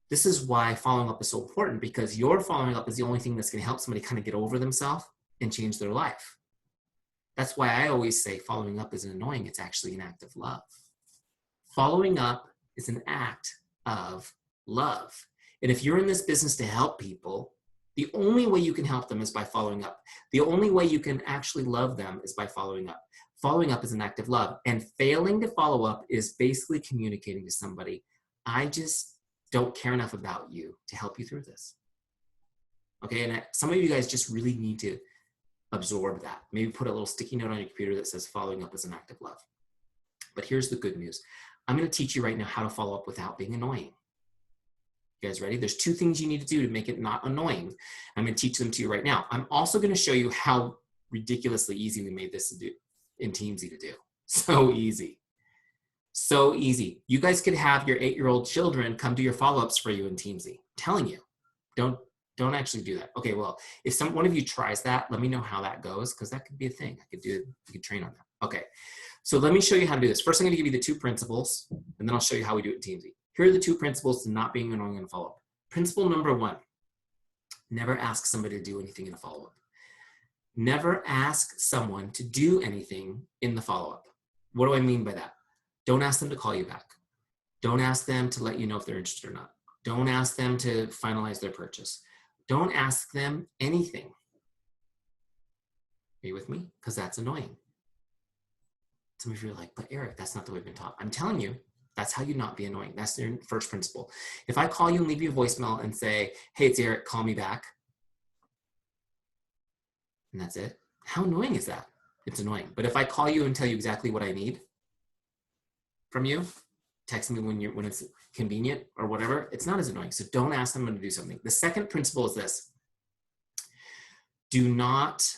This is why following up is so important, because your following up is the only thing that's going to help somebody kind of get over themselves and change their life. That's why I always say following up isn't annoying. It's actually an act of love. Following up is an act of love. And if you're in this business to help people, the only way you can help them is by following up. The only way you can actually love them is by following up. Following up is an act of love. And failing to follow up is basically communicating to somebody, I just don't care enough about you to help you through this. Okay, and some of you guys just really need to absorb that. Maybe put a little sticky note on your computer that says following up is an act of love. But here's the good news. I'm going to teach you right now how to follow up without being annoying. You guys ready? There's 2 things you need to do to make it not annoying. I'm going to teach them to you right now. I'm also going to show you how ridiculously easy we made this to do in Teamzy to do. So easy. So easy. You guys could have your 8-year-old children come do your follow-ups for you in Teamzy. I'm telling you, don't actually do that. Okay, well, if one of you tries that, let me know how that goes, because that could be a thing. You could train on that. Okay, so let me show you how to do this. First, I'm going to give you the 2 principles, and then I'll show you how we do it in Teamzy. Here are the 2 principles to not being annoying in a follow-up. Principle number 1, never ask somebody to do anything in a follow-up. Never ask someone to do anything in the follow-up. What do I mean by that? Don't ask them to call you back. Don't ask them to let you know if they're interested or not. Don't ask them to finalize their purchase. Don't ask them anything. Are you with me? Because that's annoying. Some of you are like, but Eric, that's not the way we've been taught. I'm telling you, that's how you not be annoying. That's your first principle. If I call you and leave you a voicemail and say, hey, it's Eric, call me back, and that's it, how annoying is that? It's annoying. But if I call you and tell you exactly what I need from you, text me when it's convenient or whatever, it's not as annoying. So don't ask them to do something. The second principle is this. Do not,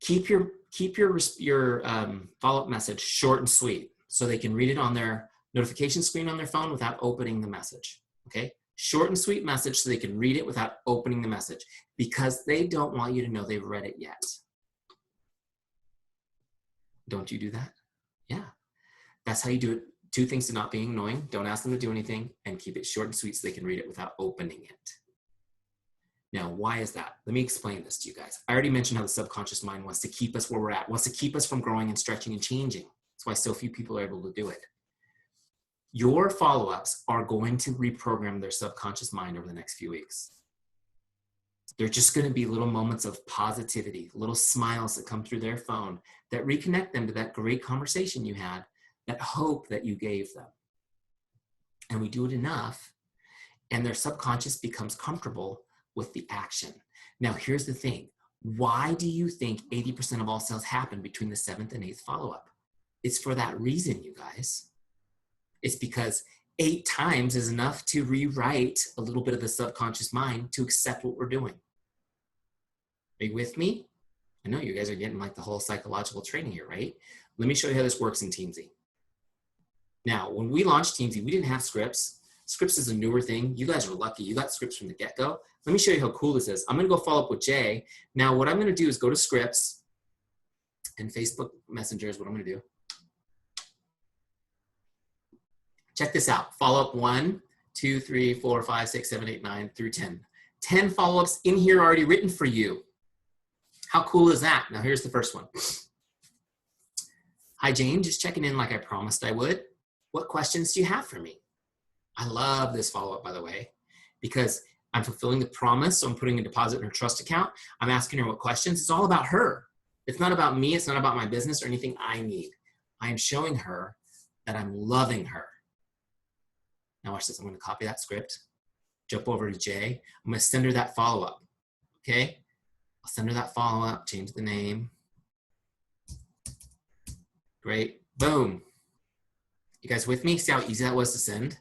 keep your follow-up message short and sweet so they can read it on their notification screen on their phone without opening the message, okay? Short and sweet message so they can read it without opening the message, because they don't want you to know they've read it yet. Don't you do that? Yeah. That's how you do it. 2 things to not being annoying. Don't ask them to do anything, and keep it short and sweet so they can read it without opening it. Now, why is that? Let me explain this to you guys. I already mentioned how the subconscious mind wants to keep us where we're at, wants to keep us from growing and stretching and changing. That's why so few people are able to do it. Your follow-ups are going to reprogram their subconscious mind over the next few weeks. They're just going to be little moments of positivity, little smiles that come through their phone that reconnect them to that great conversation you had, that hope that you gave them. And we do it enough, and their subconscious becomes comfortable with the action. Now, here's the thing. Why do you think 80% of all sales happen between the 7th and 8th follow-up? It's for that reason, you guys. It's because 8 times is enough to rewrite a little bit of the subconscious mind to accept what we're doing. Are you with me? I know you guys are getting like the whole psychological training here, right? Let me show you how this works in Teamzy. Now, when we launched Teamzy, we didn't have scripts. Scripts is a newer thing. You guys are lucky. You got scripts from the get-go. Let me show you how cool this is. I'm going to go follow up with Jay. Now, what I'm going to do is go to scripts, And Facebook Messenger is what I'm gonna do. Check this out. Follow-up 1, 2, 3, 4, 5, 6, 7, 8, 9 through 10. 10 follow-ups in here already written for you. How cool is that? Now here's the first one. Hi Jane, just checking in like I promised I would. What questions do you have for me? I love this follow-up, by the way, because I'm fulfilling the promise. So I'm putting a deposit in her trust account. I'm asking her what questions. It's all about her. It's not about me. It's not about my business or anything I need. I am showing her that I'm loving her. Now watch this. I'm going to copy that script, jump over to Jay. I'm going to send her that follow-up. Okay. I'll send her that follow-up, change the name. Great. Boom. You guys with me? See how easy that was to send?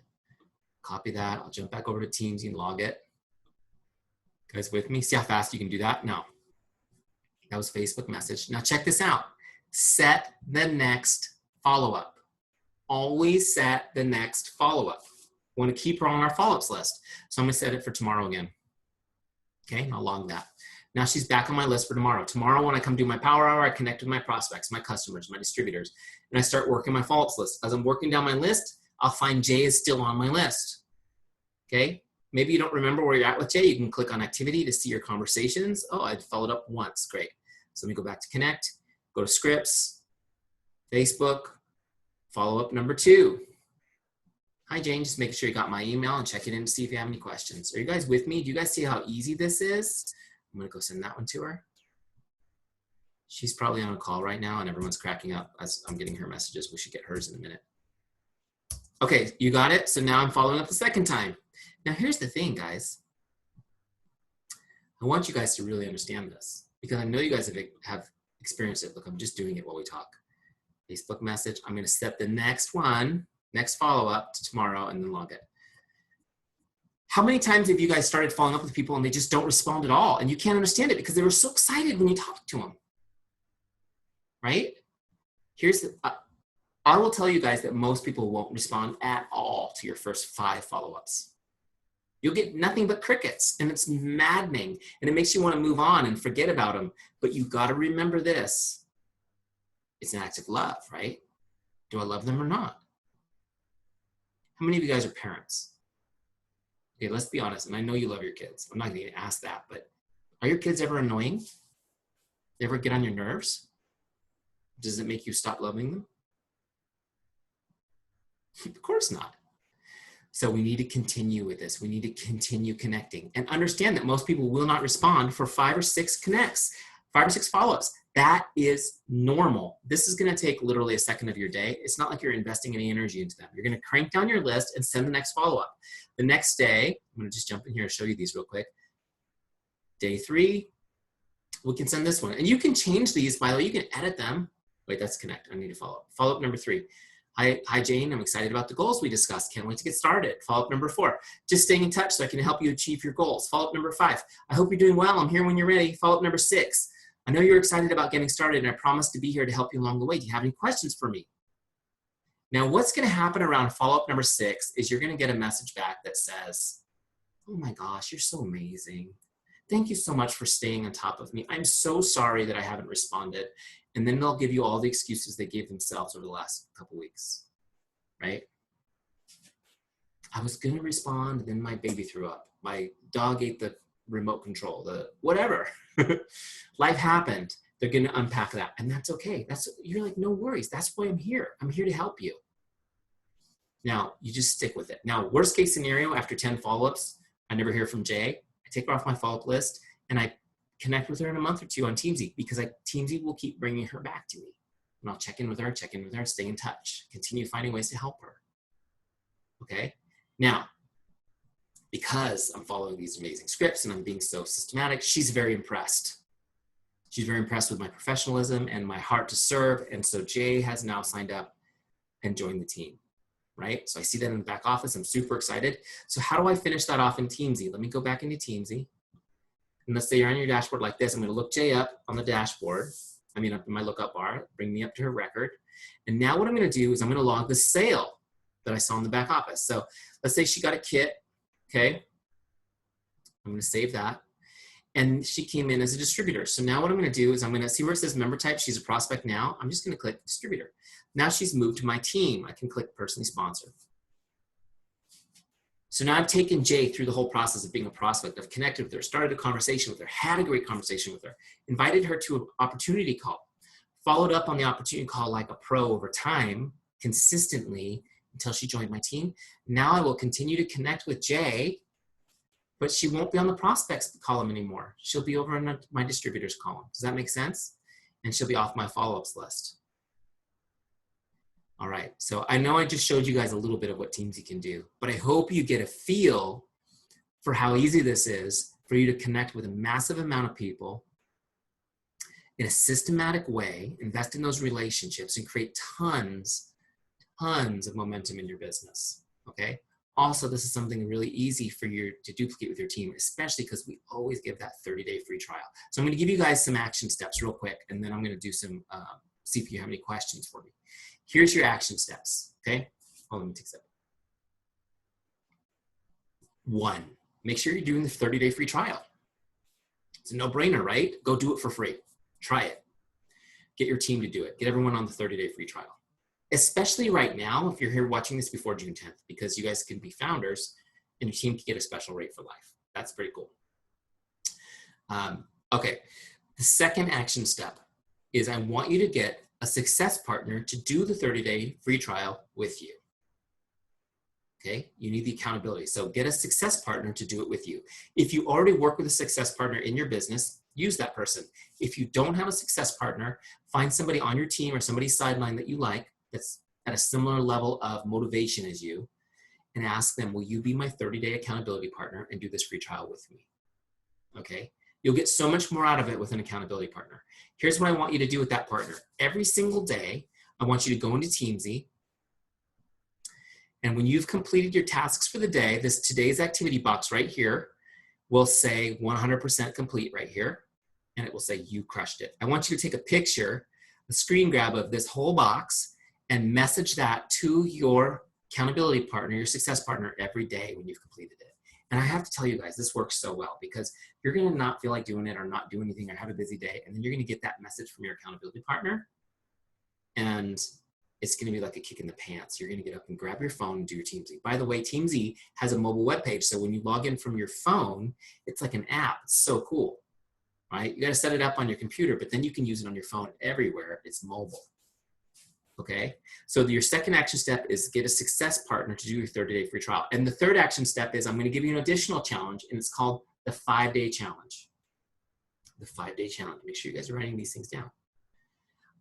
Copy that. I'll jump back over to Teamzy and log it. You guys with me? See how fast you can do that? No. That was Facebook message. Now check this out. Set the next follow-up. Always set the next follow-up. We want to keep her on our follow-ups list. So I'm going to set it for tomorrow again. Okay, and I'll log that. Now she's back on my list for tomorrow. Tomorrow when I come do my power hour, I connect with my prospects, my customers, my distributors, and I start working my follow-ups list. As I'm working down my list, I'll find Jay is still on my list. Okay, maybe you don't remember where you're at with Jay. You can click on activity to see your conversations. Oh, I followed up once, great. So let me go back to connect, go to scripts, Facebook, follow-up number 2. Hi Jane, just making sure you got my email and check it in to see if you have any questions. Are you guys with me? Do you guys see how easy this is? I'm gonna go send that one to her. She's probably on a call right now and everyone's cracking up as I'm getting her messages. We should get hers in a minute. Okay, you got it? So now I'm following up the second time. Now here's the thing, guys. I want you guys to really understand this because I know you guys have experienced it. Look, I'm just doing it while we talk. Facebook message, I'm gonna set the next one, next follow-up to tomorrow and then log it. How many times have you guys started following up with people and they just don't respond at all and you can't understand it because they were so excited when you talked to them, right? Here's the, I will tell you guys that most people won't respond at all to your first 5 follow-ups. You'll get nothing but crickets and it's maddening and it makes you want to move on and forget about them. But you've got to remember this. It's an act of love, right? Do I love them or not? How many of you guys are parents? Okay, let's be honest, and I know you love your kids. I'm not going to ask that, but are your kids ever annoying? They ever get on your nerves? Does it make you stop loving them? Of course not. So we need to continue with this. We need to continue connecting and understand that most people will not respond for 5 or 6 connects, 5 or 6 follow-ups. That is normal. This is going to take literally a second of your day. It's not like you're investing any energy into them. You're going to crank down your list and send the next follow-up. The next day, I'm going to just jump in here and show you these real quick. Day 3, we can send this one. And you can change these, by the way. You can edit them. Wait, that's connect. I need to follow up. Follow-up number 3. Hi, Jane. I'm excited about the goals we discussed. Can't wait to get started. Follow-up number 4. Just staying in touch so I can help you achieve your goals. Follow-up number 5. I hope you're doing well. I'm here when you're ready. Follow-up number 6. I know you're excited about getting started and I promise to be here to help you along the way. Do you have any questions for me? Now, what's going to happen around follow-up number 6 is you're going to get a message back that says, oh my gosh, you're so amazing. Thank you so much for staying on top of me. I'm so sorry that I haven't responded. And then they'll give you all the excuses they gave themselves over the last couple weeks, right? I was going to respond, and then my baby threw up. My dog ate the remote control, the whatever. Life happened. They're going to unpack that, and that's okay. You're like, no worries. That's why I'm here. I'm here to help you. Now, you just stick with it. Now, worst case scenario, after 10 follow-ups, I never hear from Jay. I take her off my follow-up list, and I connect with her in a month or 2 on Teamzy because Teamzy will keep bringing her back to me. And I'll check in with her, stay in touch, continue finding ways to help her. Okay? Now, because I'm following these amazing scripts and I'm being so systematic, she's very impressed. She's very impressed with my professionalism and my heart to serve. And so Jay has now signed up and joined the team, right? So I see that in the back office. I'm super excited. So how do I finish that off in Teamzy? Let me go back into Teamzy. And let's say you're on your dashboard like this. I'm going to look Jay up on the dashboard. I mean, up in my lookup bar, bring me up to her record. And now what I'm going to do is I'm going to log the sale that I saw in the back office. So let's say she got a kit. Okay. I'm going to save that. and she came in as a distributor. So now what I'm going to do is I'm going to see where it says member type. She's a prospect now. I'm just going to click distributor. Now she's moved to my team. I can click personally sponsored. So now I've taken Jay through the whole process of being a prospect. I've connected with her, started a conversation with her, had a great conversation with her, invited her to an opportunity call, followed up on the opportunity call like a pro over time, consistently until she joined my team. Now I will continue to connect with Jay, but she won't be on the prospects column anymore. She'll be over in my distributors column. Does that make sense? And she'll be off my follow-ups list. All right, so I know I just showed you guys a little bit of what Teamzy can do, but I hope you get a feel for how easy this is for you to connect with a massive amount of people in a systematic way, invest in those relationships, and create tons of momentum in your business, okay? Also, this is something really easy for you to duplicate with your team, especially because we always give that 30-day free trial. So I'm gonna give you guys some action steps real quick, and then I'm gonna do some, see if you have any questions for me. Here's your action steps, okay? Oh, let me take a second. 1, make sure you're doing the 30-day free trial. It's a no-brainer, right? Go do it for free. Try it. Get your team to do it. Get everyone on the 30-day free trial. Especially right now, if you're here watching this before June 10th, because you guys can be founders and your team can get a special rate for life. That's pretty cool. Okay, the second action step is I want you to get a success partner to do the 30-day free trial with you. Okay, you need the accountability. So get a success partner to do it with you. If you already work with a success partner in your business, use that person. If you don't have a success partner, find somebody on your team or somebody sideline that you like that's at a similar level of motivation as you, and ask them, will you be my 30-day accountability partner and do this free trial with me? Okay, you'll get so much more out of it with an accountability partner. Here's what I want you to do with that partner. Every single day, I want you to go into Teamzy, and when you've completed your tasks for the day, this today's activity box right here will say 100% complete right here, and it will say you crushed it. I want you to take a picture, a screen grab of this whole box, and message that to your accountability partner, your success partner every day when you've completed it. And I have to tell you guys, this works so well because you're gonna not feel like doing it or not do anything or have a busy day, and then you're gonna get that message from your accountability partner, and it's gonna be like a kick in the pants. You're gonna get up and grab your phone and do your Teamzy. By the way, Teamzy has a mobile webpage, so when you log in from your phone, it's like an app. It's so cool, right? You gotta set it up on your computer, but then you can use it on your phone everywhere. It's mobile. Okay, so your second action step is get a success partner to do your 30-day free trial. And the third action step is I'm going to give you an additional challenge, and it's called the 5-day challenge. The 5-day challenge. Make sure you guys are writing these things down.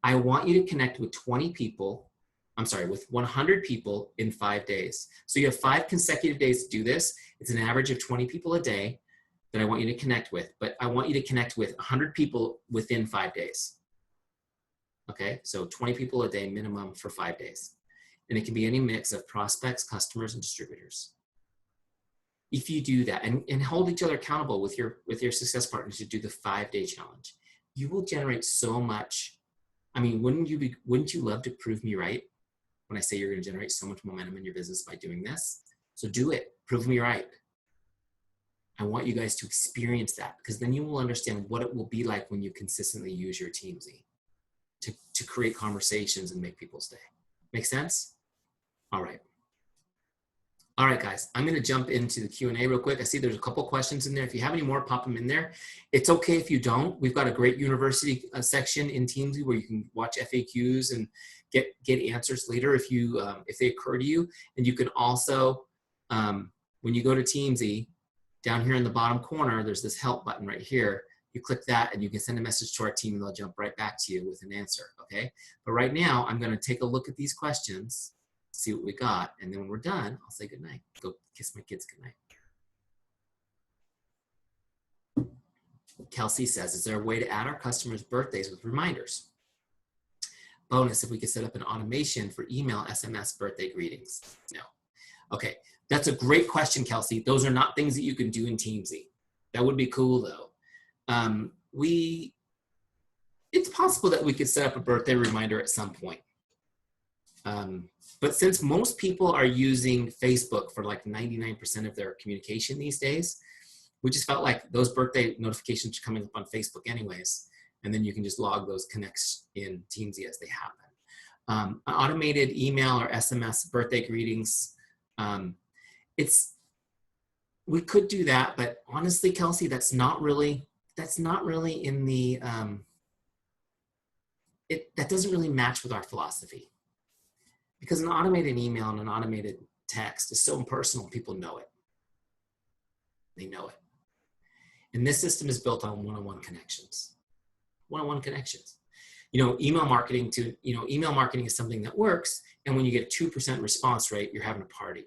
I want you to connect with 20 people, with 100 people in 5 days. So you have 5 consecutive days to do this. It's an average of 20 people a day that I want you to connect with, but I want you to connect with 100 people within 5 days. Okay, so 20 people a day minimum for 5 days. And it can be any mix of prospects, customers, and distributors. If you do that and hold each other accountable with your success partners to do the 5-day challenge, you will generate so much. I mean, wouldn't you love to prove me right when I say you're going to generate so much momentum in your business by doing this? So do it. Prove me right. I want you guys to experience that, because then you will understand what it will be like when you consistently use your Teamzy to create conversations and make people stay. Make sense? All right. All right, guys, I'm going to jump into the Q&A real quick. I see there's a couple questions in there. If you have any more, pop them in there. It's okay if you don't. We've got a great university section in Teamzy where you can watch FAQs and get answers later if they occur to you. And you can also, when you go to Teamzy, down here in the bottom corner, there's this help button right here. You click that and you can send a message to our team and they'll jump right back to you with an answer, okay? But right now, I'm gonna take a look at these questions, see what we got, and then when we're done, I'll say goodnight. Go kiss my kids goodnight. Kelsey says, is there a way to add our customers' birthdays with reminders? Bonus, if we could set up an automation for email, SMS, birthday greetings. No. Okay, that's a great question, Kelsey. Those are not things that you can do in Teamzy. That would be cool though. It's possible that we could set up a birthday reminder at some point. But since most people are using Facebook for like 99% of their communication these days, we just felt like those birthday notifications are coming up on Facebook anyways, and then you can just log those connects in Teamzy as they happen. Automated email or SMS birthday greetings. We could do that, but honestly, Kelsey, that's not really in the, that doesn't really match with our philosophy. Because an automated email and an automated text is so impersonal, people know it. They know it. And this system is built on one-on-one connections. One-on-one connections. Email marketing is something that works, and when you get a 2% response rate, you're having a party.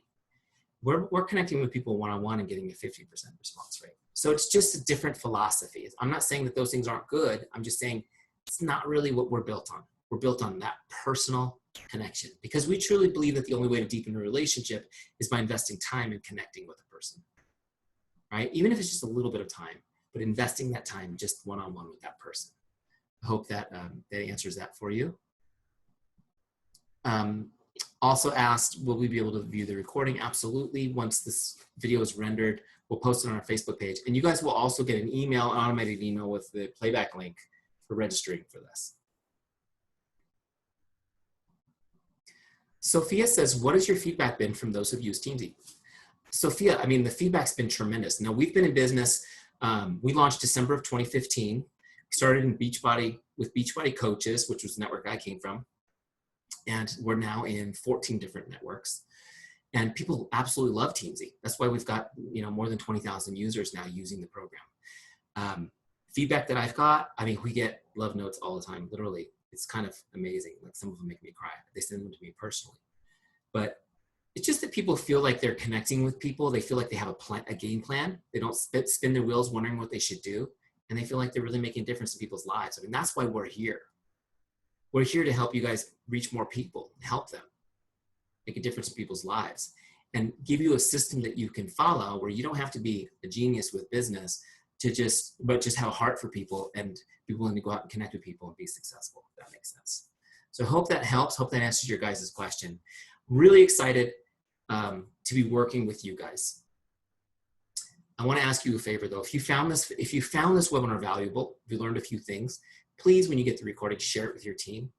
We're connecting with people one-on-one and getting a 50% response rate. So it's just a different philosophy. I'm not saying that those things aren't good. I'm just saying it's not really what we're built on. We're built on that personal connection, because we truly believe that the only way to deepen a relationship is by investing time in connecting with a person, right? Even if it's just a little bit of time, but investing that time just one-on-one with that person. I hope that that answers that for you. Also asked, will we be able to view the recording? Absolutely. Once this video is rendered, we'll post it on our Facebook page. And you guys will also get an email, an automated email with the playback link for registering for this. Sophia says, what has your feedback been from those who've used Teamzy? Sophia, I mean, the feedback's been tremendous. Now, we've been in business. We launched December of 2015. We started in Beachbody with Beachbody Coaches, which was the network I came from. And we're now in 14 different networks. And people absolutely love Teamzy. That's why we've got more than 20,000 users now using the program. Feedback that I've got, I mean, we get love notes all the time, literally. It's kind of amazing. Like, some of them make me cry. They send them to me personally. But it's just that people feel like they're connecting with people. They feel like they have a game plan. They don't spin their wheels wondering what they should do. And they feel like they're really making a difference in people's lives. I mean, that's why we're here. We're here to help you guys reach more people, help them make a difference in people's lives, and give you a system that you can follow where you don't have to be a genius with business but just have a heart for people and be willing to go out and connect with people and be successful, if that makes sense. So I hope that helps. Hope that answers your guys' question. Really excited to be working with you guys. I want to ask you a favor though. If you found this webinar valuable, if you learned a few things, please, when you get the recording, share it with your team.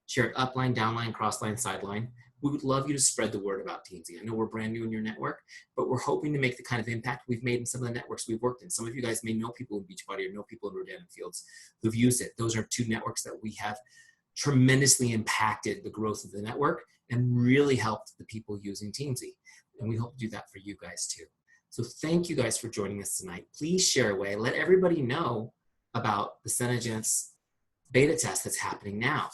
Share it upline, downline, crossline, sideline. We would love you to spread the word about Teamzy. I know we're brand new in your network, but we're hoping to make the kind of impact we've made in some of the networks we've worked in. Some of you guys may know people in Beachbody or know people in Rodan Fields who've used it. Those are two networks that we have tremendously impacted the growth of the network and really helped the people using Teamzy. And we hope to do that for you guys too. So thank you guys for joining us tonight. Please share away. Let everybody know about the Senegence beta test that's happening now.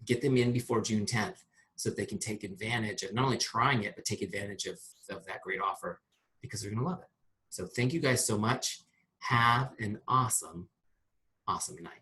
Get them in before June 10th so that they can take advantage of not only trying it, but take advantage of that great offer, because they're going to love it. So thank you guys so much. Have an awesome, awesome night.